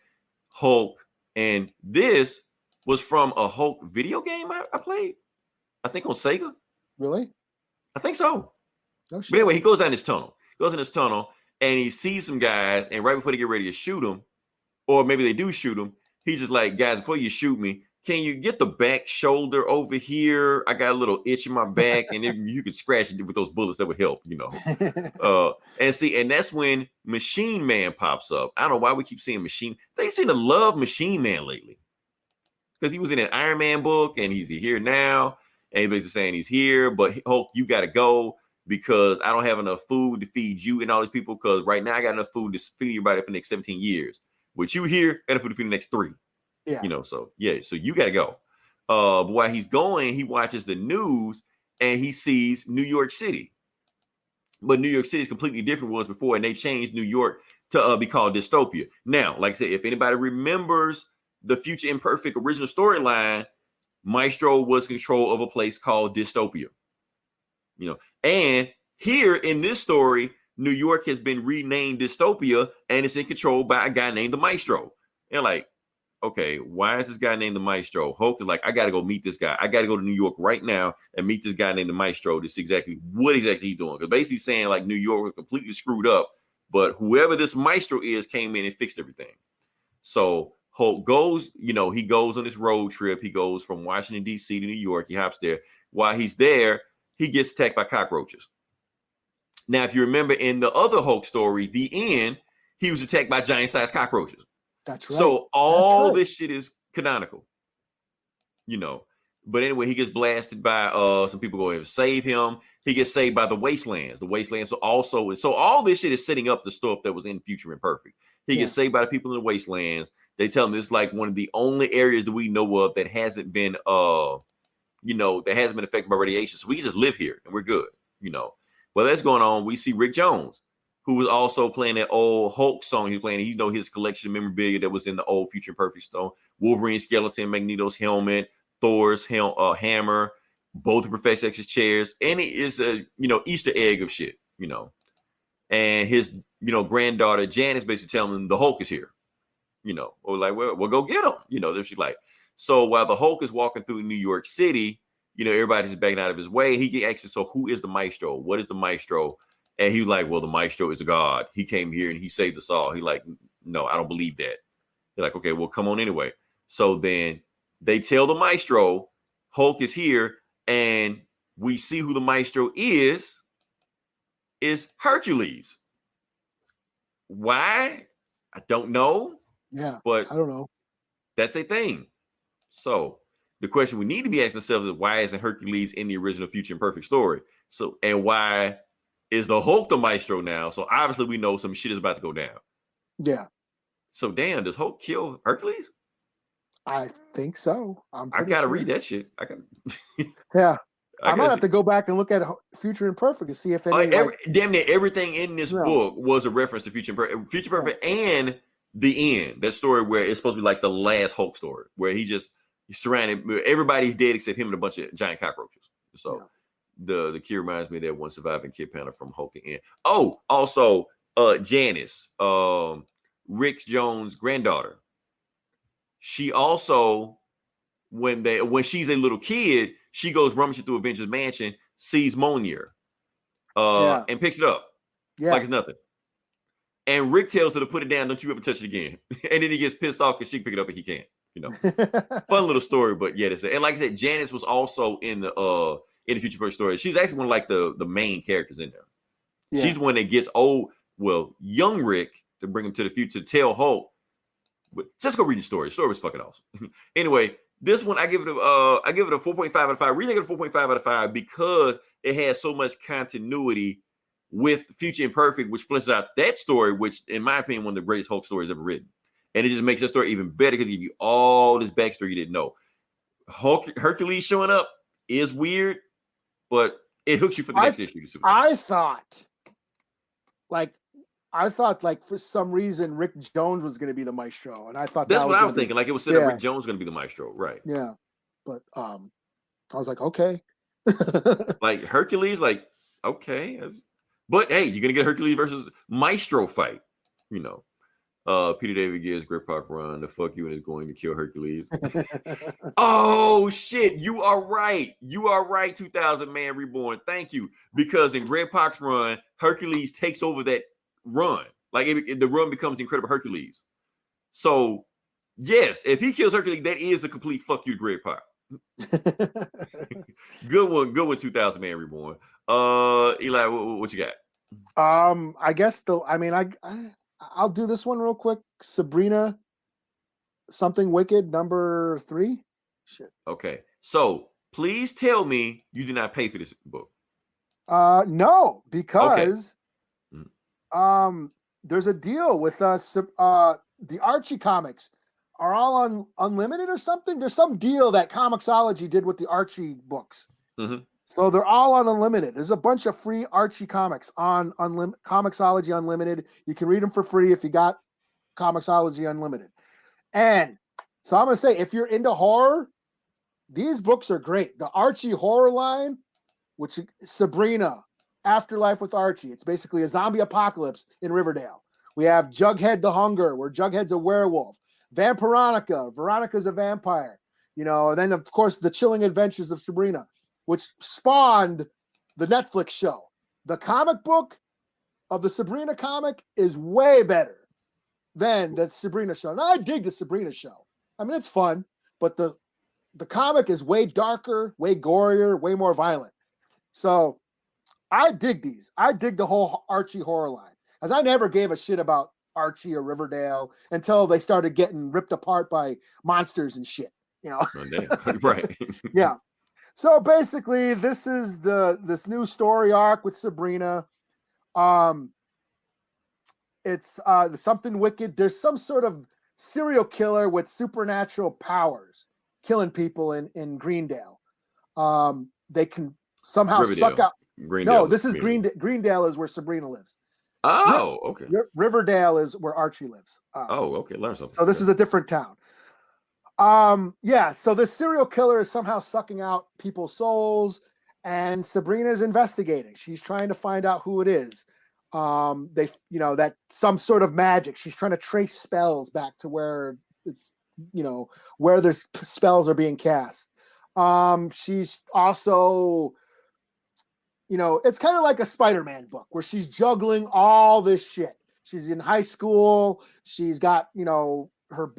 Hulk, and this was from a Hulk video game I played. I think on Sega. Really? I think so. No shit. But anyway, he goes down this tunnel. And he sees some guys, and right before they get ready to shoot him, or maybe they do shoot him, he's just like, guys, before you shoot me, can you get the back shoulder over here? I got a little itch in my back, and if you could scratch it with those bullets, that would help, and that's when Machine Man pops up. I don't know why we keep seeing Machine. They seem to love Machine Man lately. Because he was in an Iron Man book, and he's here now. And he's basically saying he's here, but Hulk, you got to go because I don't have enough food to feed you and all these people. Because right now I got enough food to feed everybody for the next 17 years. With you here, I got enough food to feed the next 3. Yeah. So you got to go. But while he's going, he watches the news and he sees New York City. But New York City is completely different than it was before, and they changed New York to be called Dystopia. Now, like I said, if anybody remembers the Future Imperfect original storyline, Maestro was in control of a place called Dystopia. And here in this story, New York has been renamed Dystopia, and it's in control by a guy named the Maestro. And like, okay, why is this guy named the Maestro? Hulk is like, I got to go meet this guy. I got to go to New York right now and meet this guy named the Maestro to see what exactly he's doing. Because basically saying like New York was completely screwed up, but whoever this Maestro is came in and fixed everything. So Hulk goes, he goes on this road trip. He goes from Washington, D.C. to New York. He hops there. While he's there, he gets attacked by cockroaches. Now, if you remember in the other Hulk story, the end, he was attacked by giant-sized cockroaches. That's right. So all right. this shit is canonical, you know. But anyway, he gets blasted by some people go and save him. He gets saved by the Wastelands. The Wastelands are also, so all this shit is setting up the stuff that was in Future Imperfect. He gets saved by the people in the Wastelands. They tell him this is like one of the only areas that we know of that hasn't been you know, that hasn't been affected by radiation. So we can just live here and we're good, you know. Well, that's going on. We see Rick Jones, who was also playing that old Hulk song he was playing. You know, his collection of memorabilia that was in the old Future Imperfect stone. Wolverine skeleton, Magneto's helmet, Thor's hammer, both the Professor X's chairs. And it is a, you know, Easter egg of shit, you know. And his, you know, granddaughter, Janice, basically telling him the Hulk is here, you know. Or like, well, we'll go get him. You know, she's like, so while the Hulk is walking through New York City, you know, everybody's backing out of his way. He gets actually, so who is the Maestro? What is the Maestro? And he was like, well, the Maestro is a god. He came here and he saved us all. He like, no, I don't believe that. They're like, okay, well, come on anyway. So then they tell the Maestro, Hulk is here, and we see who the Maestro is Hercules. Why? I don't know. Yeah, but I don't know. That's a thing. So the question we need to be asking ourselves is, why isn't Hercules in the original Future Imperfect story? So, and why is the Hulk the Maestro now? So obviously we know some shit is about to go down. Yeah. So damn, does Hulk kill Hercules? I think so. I gotta read that shit. I got. Yeah. I might have to go back and look at Future Imperfect to see if damn near everything in this book was a reference to Future Imperfect. Future Imperfect and the end. That story where it's supposed to be like the last Hulk story, where he's surrounded. Everybody's dead except him and a bunch of giant cockroaches. So the key reminds me of that one surviving kid panel from Hulk the End. Oh, also Janice, Rick Jones' granddaughter. She also, when she's a little kid, she goes rummaging through Avengers Mansion, sees Mjolnir, and picks it up like it's nothing. And Rick tells her to put it down. Don't you ever touch it again. And then he gets pissed off because she can pick it up and he can't. You know, fun little story, but yeah, and like I said, Janice was also in the Future Imperfect story. She's actually one of like the main characters in there. Yeah. She's one that gets young Rick to bring him to the future to tell Hulk. But just go read the story. The story was fucking awesome. Anyway, this one I give it a 4.5 out of 5. Really, I give it a 4.5 out of 5 because it has so much continuity with Future Imperfect, which fleshes out that story, which, in my opinion, one of the greatest Hulk stories ever written. And it just makes that story even better because it gives you all this backstory you didn't know. Hercules showing up is weird, but it hooks you for the next issue. I thought, for some reason, Rick Jones was going to be the Maestro, and I thought that's what I was thinking. Like it was said that Rick Jones was going to be the Maestro, right? Yeah, but I was like, okay, like Hercules, like okay, but hey, you're gonna get Hercules versus Maestro fight, you know. Peter David gives Grip Pop run. The fuck you and is going to kill Hercules. Oh shit, you are right. 2000 Man Reborn. Thank you, because in Greg Pac's run, Hercules takes over that run. Like the run becomes Incredible Hercules. So yes, if he kills Hercules, that is a complete fuck you to Greg Pac. Good one, 2000 Man Reborn. Eli, what you got? I guess I'll do this one real quick. Sabrina, Something Wicked, number 3. Shit. Okay, so please tell me you did not pay for this book. No, because there's a deal with the Archie comics are all on unlimited or something. There's some deal that Comixology did with the Archie books. Mm-hmm. So they're all on unlimited. There's a bunch of free Archie comics on Comixology Unlimited. You can read them for free if you got Comixology Unlimited. And so I'm going to say, if you're into horror, these books are great. The Archie horror line, which Sabrina, Afterlife with Archie. It's basically a zombie apocalypse in Riverdale. We have Jughead the Hunger, where Jughead's a werewolf. Vampironica, Veronica's a vampire. You know, and then, of course, The Chilling Adventures of Sabrina, which spawned the Netflix show. The comic book of the Sabrina comic is way better than the Sabrina show. Now, I dig the Sabrina show. I mean, it's fun, but the comic is way darker, way gorier, way more violent. So I dig these. I dig the whole Archie horror line, because I never gave a shit about Archie or Riverdale until they started getting ripped apart by monsters and shit. You know, Oh, damn. Right. yeah. So basically, this is this new story arc with Sabrina. It's something wicked. There's some sort of serial killer with supernatural powers killing people in Greendale. They can somehow Riverdale. suck out. Greendale No, this is community. Greendale is where Sabrina lives. Oh, okay. Riverdale is where Archie lives. Oh, okay. Learn something. So this is a different town. Yeah. So this serial killer is somehow sucking out people's souls, and Sabrina's investigating. She's trying to find out who it is. That some sort of magic. She's trying to trace spells back to where it's, where there's spells are being cast. She's also, it's kind of like a Spider-Man book where she's juggling all this shit. She's in high school. She's got, her,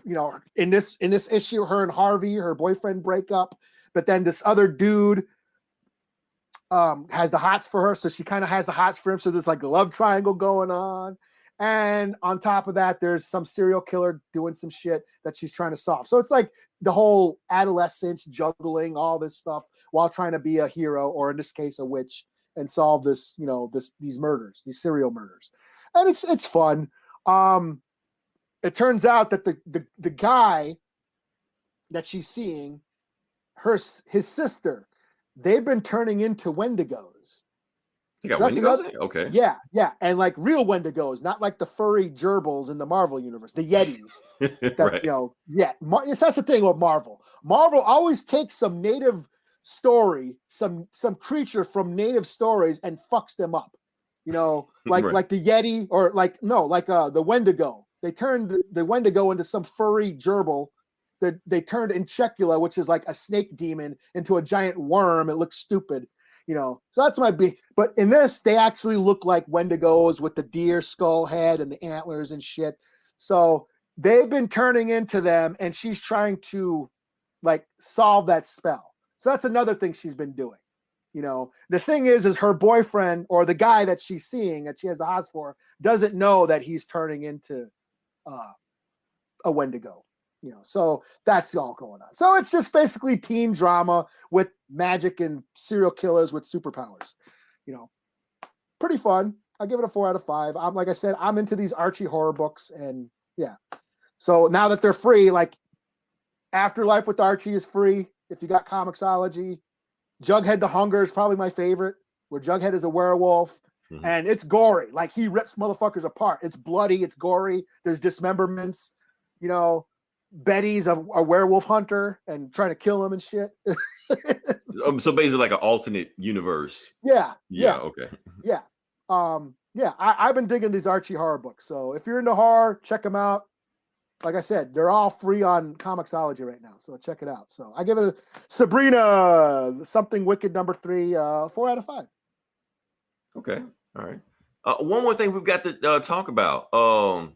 in this issue, her and Harvey, her boyfriend, break up, but then this other dude has the hots for her, so she kind of has the hots for him. So there's like a love triangle going on, and on top of that, there's some serial killer doing some shit that she's trying to solve. So it's like the whole adolescence juggling all this stuff while trying to be a hero, or in this case, a witch, and solve this, these murders, these serial murders, and it's fun. It turns out that the guy that she's seeing, his sister, they've been turning into Wendigos. You got So that's Wendigos? another- Okay. Yeah, and like real Wendigos, not like the furry gerbils in the Marvel universe, the Yetis. That, Right. That's the thing with Marvel. Marvel always takes some native story, some creature from native stories, and fucks them up. Like Right. like the Yeti, or the Wendigo. They turned the Wendigo into some furry gerbil. They turned Inchecula, which is like a snake demon, into a giant worm. It looks stupid, So that's my big. But in this, they actually look like Wendigos with the deer skull head and the antlers and shit. So they've been turning into them, and she's trying to like solve that spell. So that's another thing she's been doing. The thing is her boyfriend, or the guy that she's seeing, that she has the hots for, doesn't know that he's turning into a Wendigo. So that's all going on. So it's just basically teen drama with magic and serial killers with superpowers. Pretty fun. I give it a 4 out of 5. Like I said, I'm into these Archie horror books, and yeah. So now that they're free, like Afterlife with Archie is free if you got Comixology. Jughead the Hunger is probably my favorite, where Jughead is a werewolf, and it's gory. Like he rips motherfuckers apart. It's bloody. It's gory. There's dismemberments. Betty's a werewolf hunter and trying to kill him and shit. So basically like an alternate universe. Yeah. Okay. Yeah. I've been digging these Archie horror books. So if you're into horror, check them out. Like I said, they're all free on Comixology right now. So check it out. So I give it Sabrina, Something Wicked #3, 4 out of 5. Okay. All right. One more thing we've got to talk about. On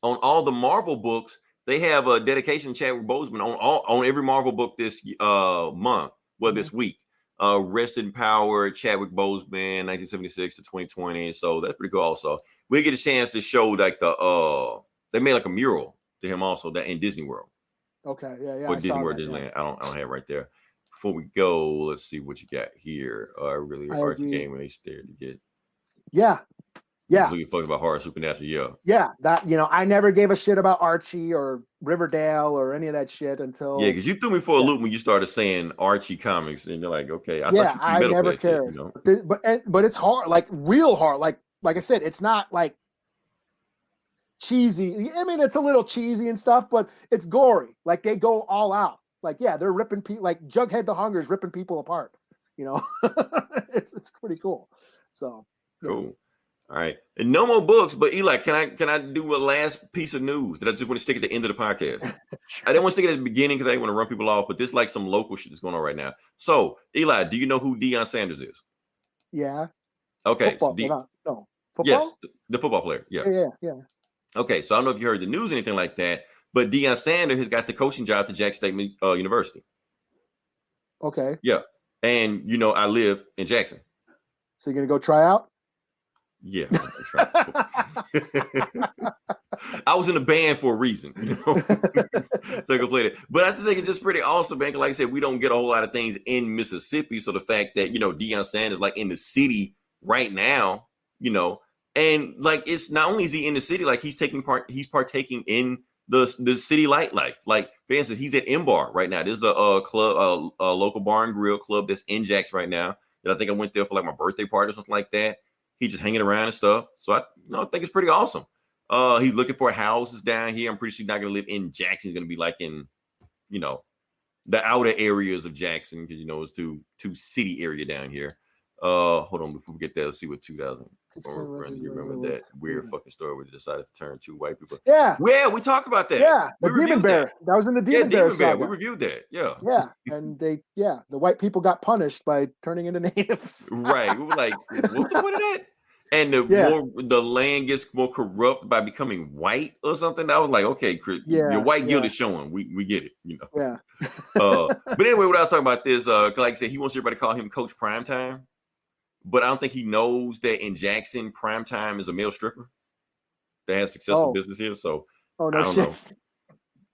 all the Marvel books, they have a dedication Chadwick Boseman on every Marvel book this month. Well, this week. Rest in Power, Chadwick Boseman, 1976 to 2020. So that's pretty cool. Also, we get a chance to show like they made like a mural to him also that in Disney World. Okay, yeah. Or I Disney saw World, that, Disneyland. yeah. I don't have it right there. Before we go, let's see what you got here. Really hard agree. game when they stared to get. Yeah. Really fucked about horror supernatural. Yeah, that I never gave a shit about Archie or Riverdale or any of that shit until Yeah, because you threw me for a loop when you started saying Archie comics, and you're like, okay, I never cared. But it's hard, like real hard. Like I said, it's not like cheesy. I mean, it's a little cheesy and stuff, but it's gory. Like they go all out. Like they're ripping people. Like Jughead the Hunger is ripping people apart. It's pretty cool. So yeah. Cool. All right, and no more books. But Eli, can I do a last piece of news that I just want to stick at the end of the podcast? I didn't want to stick it at the beginning because I didn't want to run people off. But this is like some local shit that's going on right now. So Eli, do you know who Deion Sanders is? Yeah. Okay. Football. No. Football? Yes, the football player. Yeah. Yeah. Okay, so I don't know if you heard the news or anything like that, but Deion Sanders has got the coaching job to Jackson State University. Okay. Yeah, and I live in Jackson. So you're gonna go try out? Yeah. I was in a band for a reason, you know. So I could play that. But I just think it's just pretty awesome, man. Like I said, we don't get a whole lot of things in Mississippi. So the fact that, you know, Deion Sanders like in the city right now, you know, and like it's not only is he in the city, like he's partaking in the city life. Like for instance, he's at M-Bar right now. There's a club, a local bar and grill club that's in Jax right now. That I think I went there for like my birthday party or something like that. He's just hanging around and stuff. So I think it's pretty awesome. He's looking for houses down here. I'm pretty sure he's not going to live in Jackson. He's going to be like in, you know, the outer areas of Jackson because, you know, it's too city area down here. Hold on, before we get there, let's see what 2000. You remember that weird fucking story where they decided to turn 2 white people? Yeah, we talked about that. Yeah, the Demon Bear. That was in the Demon Bear saga. We reviewed that. Yeah, and the white people got punished by turning into natives. Right, we were like, what is that? And the land gets more corrupt by becoming white or something. I was like, okay, Chris, your white guilt is showing. We get it, you know. Yeah. But anyway, what I was talking about this, like I said, he wants everybody to call him Coach Primetime. But I don't think he knows that in Jackson, Primetime is a male stripper that has successful business here. So I don't know.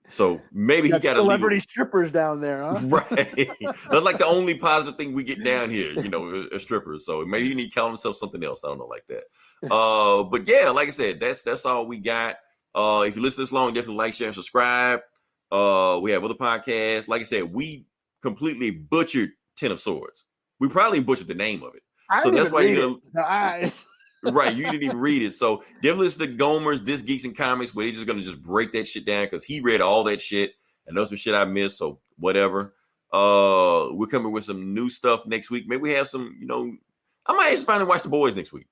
So maybe he got celebrity strippers down there, huh? Right. That's like the only positive thing we get down here, you know, a strippers. So maybe he need to call himself something else. I don't know, like that. But yeah, like I said, that's all we got. If you listen this long, definitely like, share, and subscribe. We have other podcasts. Like I said, we completely butchered Ten of Swords. We probably butchered the name of it. So that's why you're gonna right, you didn't even read it. So definitely listen to Gomer's This Geeks and Comics, where he's just gonna just break that shit down because he read all that shit and knows some shit I missed. So whatever. We're coming with some new stuff next week. Maybe we have some, you know, I might just finally watch The Boys next week.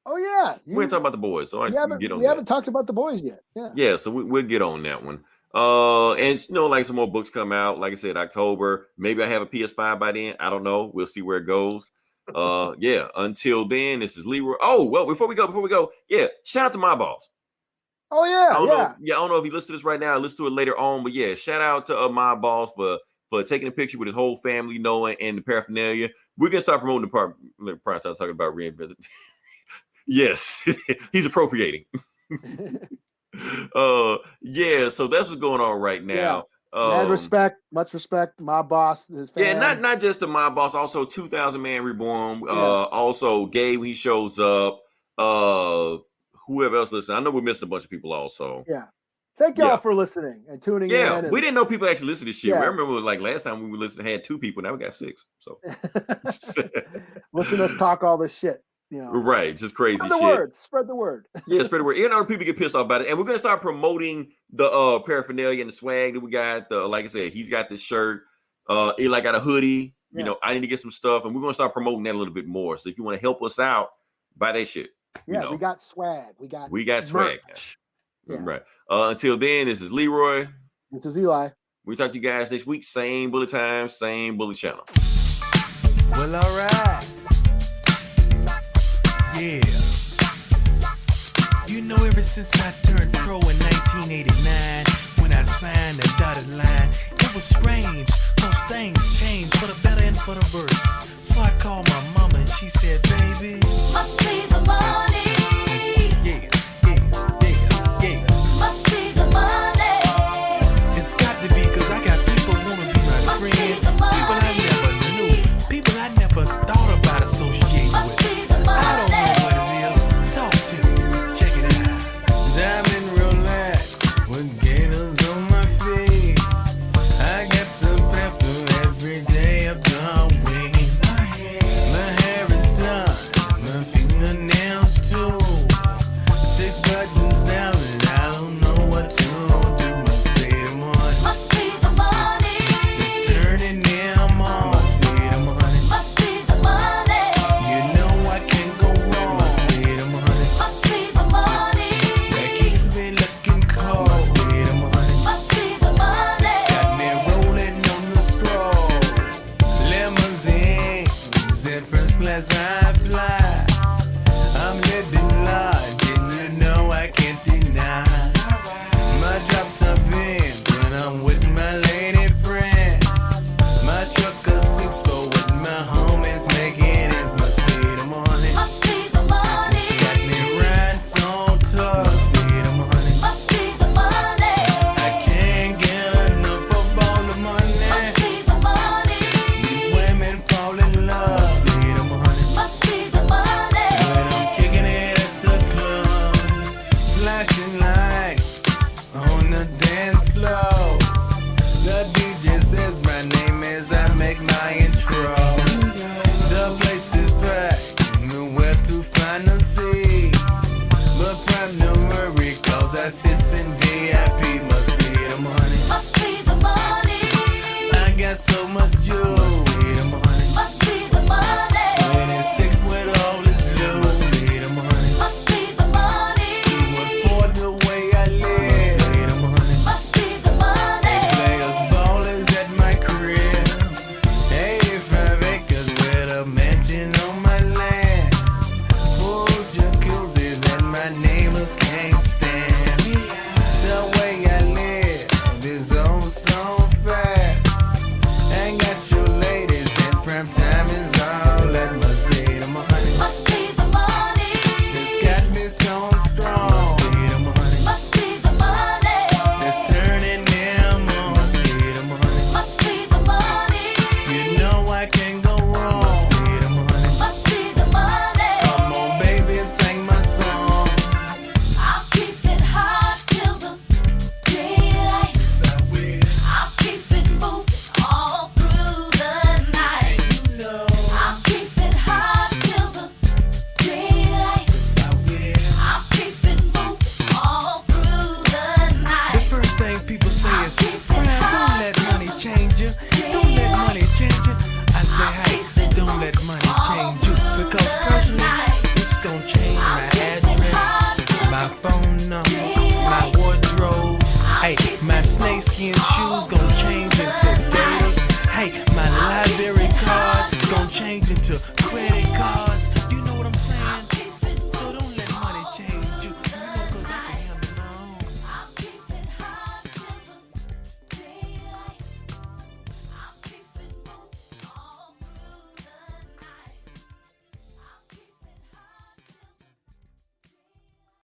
Oh yeah, we're gonna talk about The Boys. So we haven't talked about The Boys yet. Yeah. So we'll get on that one. And you know, like some more books come out. Like I said, October. Maybe I have a PS5 by then. I don't know. We'll see where it goes. Until then, this is Leroy. Oh, well, before we go, shout out to my boss. Oh yeah, I don't know if he listens to this right now, listen to it later on, but yeah, shout out to my boss for taking a picture with his whole family, Noah, and the paraphernalia. We're gonna start promoting the prime time talking about reinvented. Yes, he's appropriating. So that's what's going on right now. Much respect, my boss, his family. Yeah, not just to my boss, also 2000 Man Reborn. Also Gabe, he shows up. Whoever else listens. I know we're missing a bunch of people also. Yeah. Thank y'all for listening and tuning in. Yeah, we didn't know people actually listen to this shit. Yeah. I remember like last time we listened, had 2 people. Now we got 6. So listen to us talk all this shit. You know, right, just crazy spread the word. Yeah, spread the word. You know, people get pissed off about it, and we're gonna start promoting the paraphernalia and the swag that we got. Like I said, he's got this shirt. Eli got a hoodie. You know, I need to get some stuff, and we're gonna start promoting that a little bit more. So if you want to help us out, buy that shit. Yeah, you know. We got swag. We got swag. Yeah. Right. Until then, this is Leroy. This is Eli. We talk to you guys next week. Same bullet time, same bullet channel. Well, all right. Yeah. You know, ever since I turned pro in 1989, when I signed the dotted line, it was strange. Those things changed for the better and for the worse. So I called my mama and she said, baby, must be the money. Yeah. Must be the money. It's got to be, because I got people wanna be my friend. People I never knew. People I never thought about associating with. I don't know what it is. Talk to me. Check it out. Diamond relax with gators on my feet. I got some pepper every day after Halloween. My hair is done, my fingernails too. 6 buttons down and I don't know what to do. Must be the money. Must be the money. It's turning them on. Must be the money. Must be the money. You know I can't go wrong. Must be the money. Must be the money. That keeps me looking cold. Must be the money. Must be the money. Got me rolling on the straw. Limousine, in first class I fly.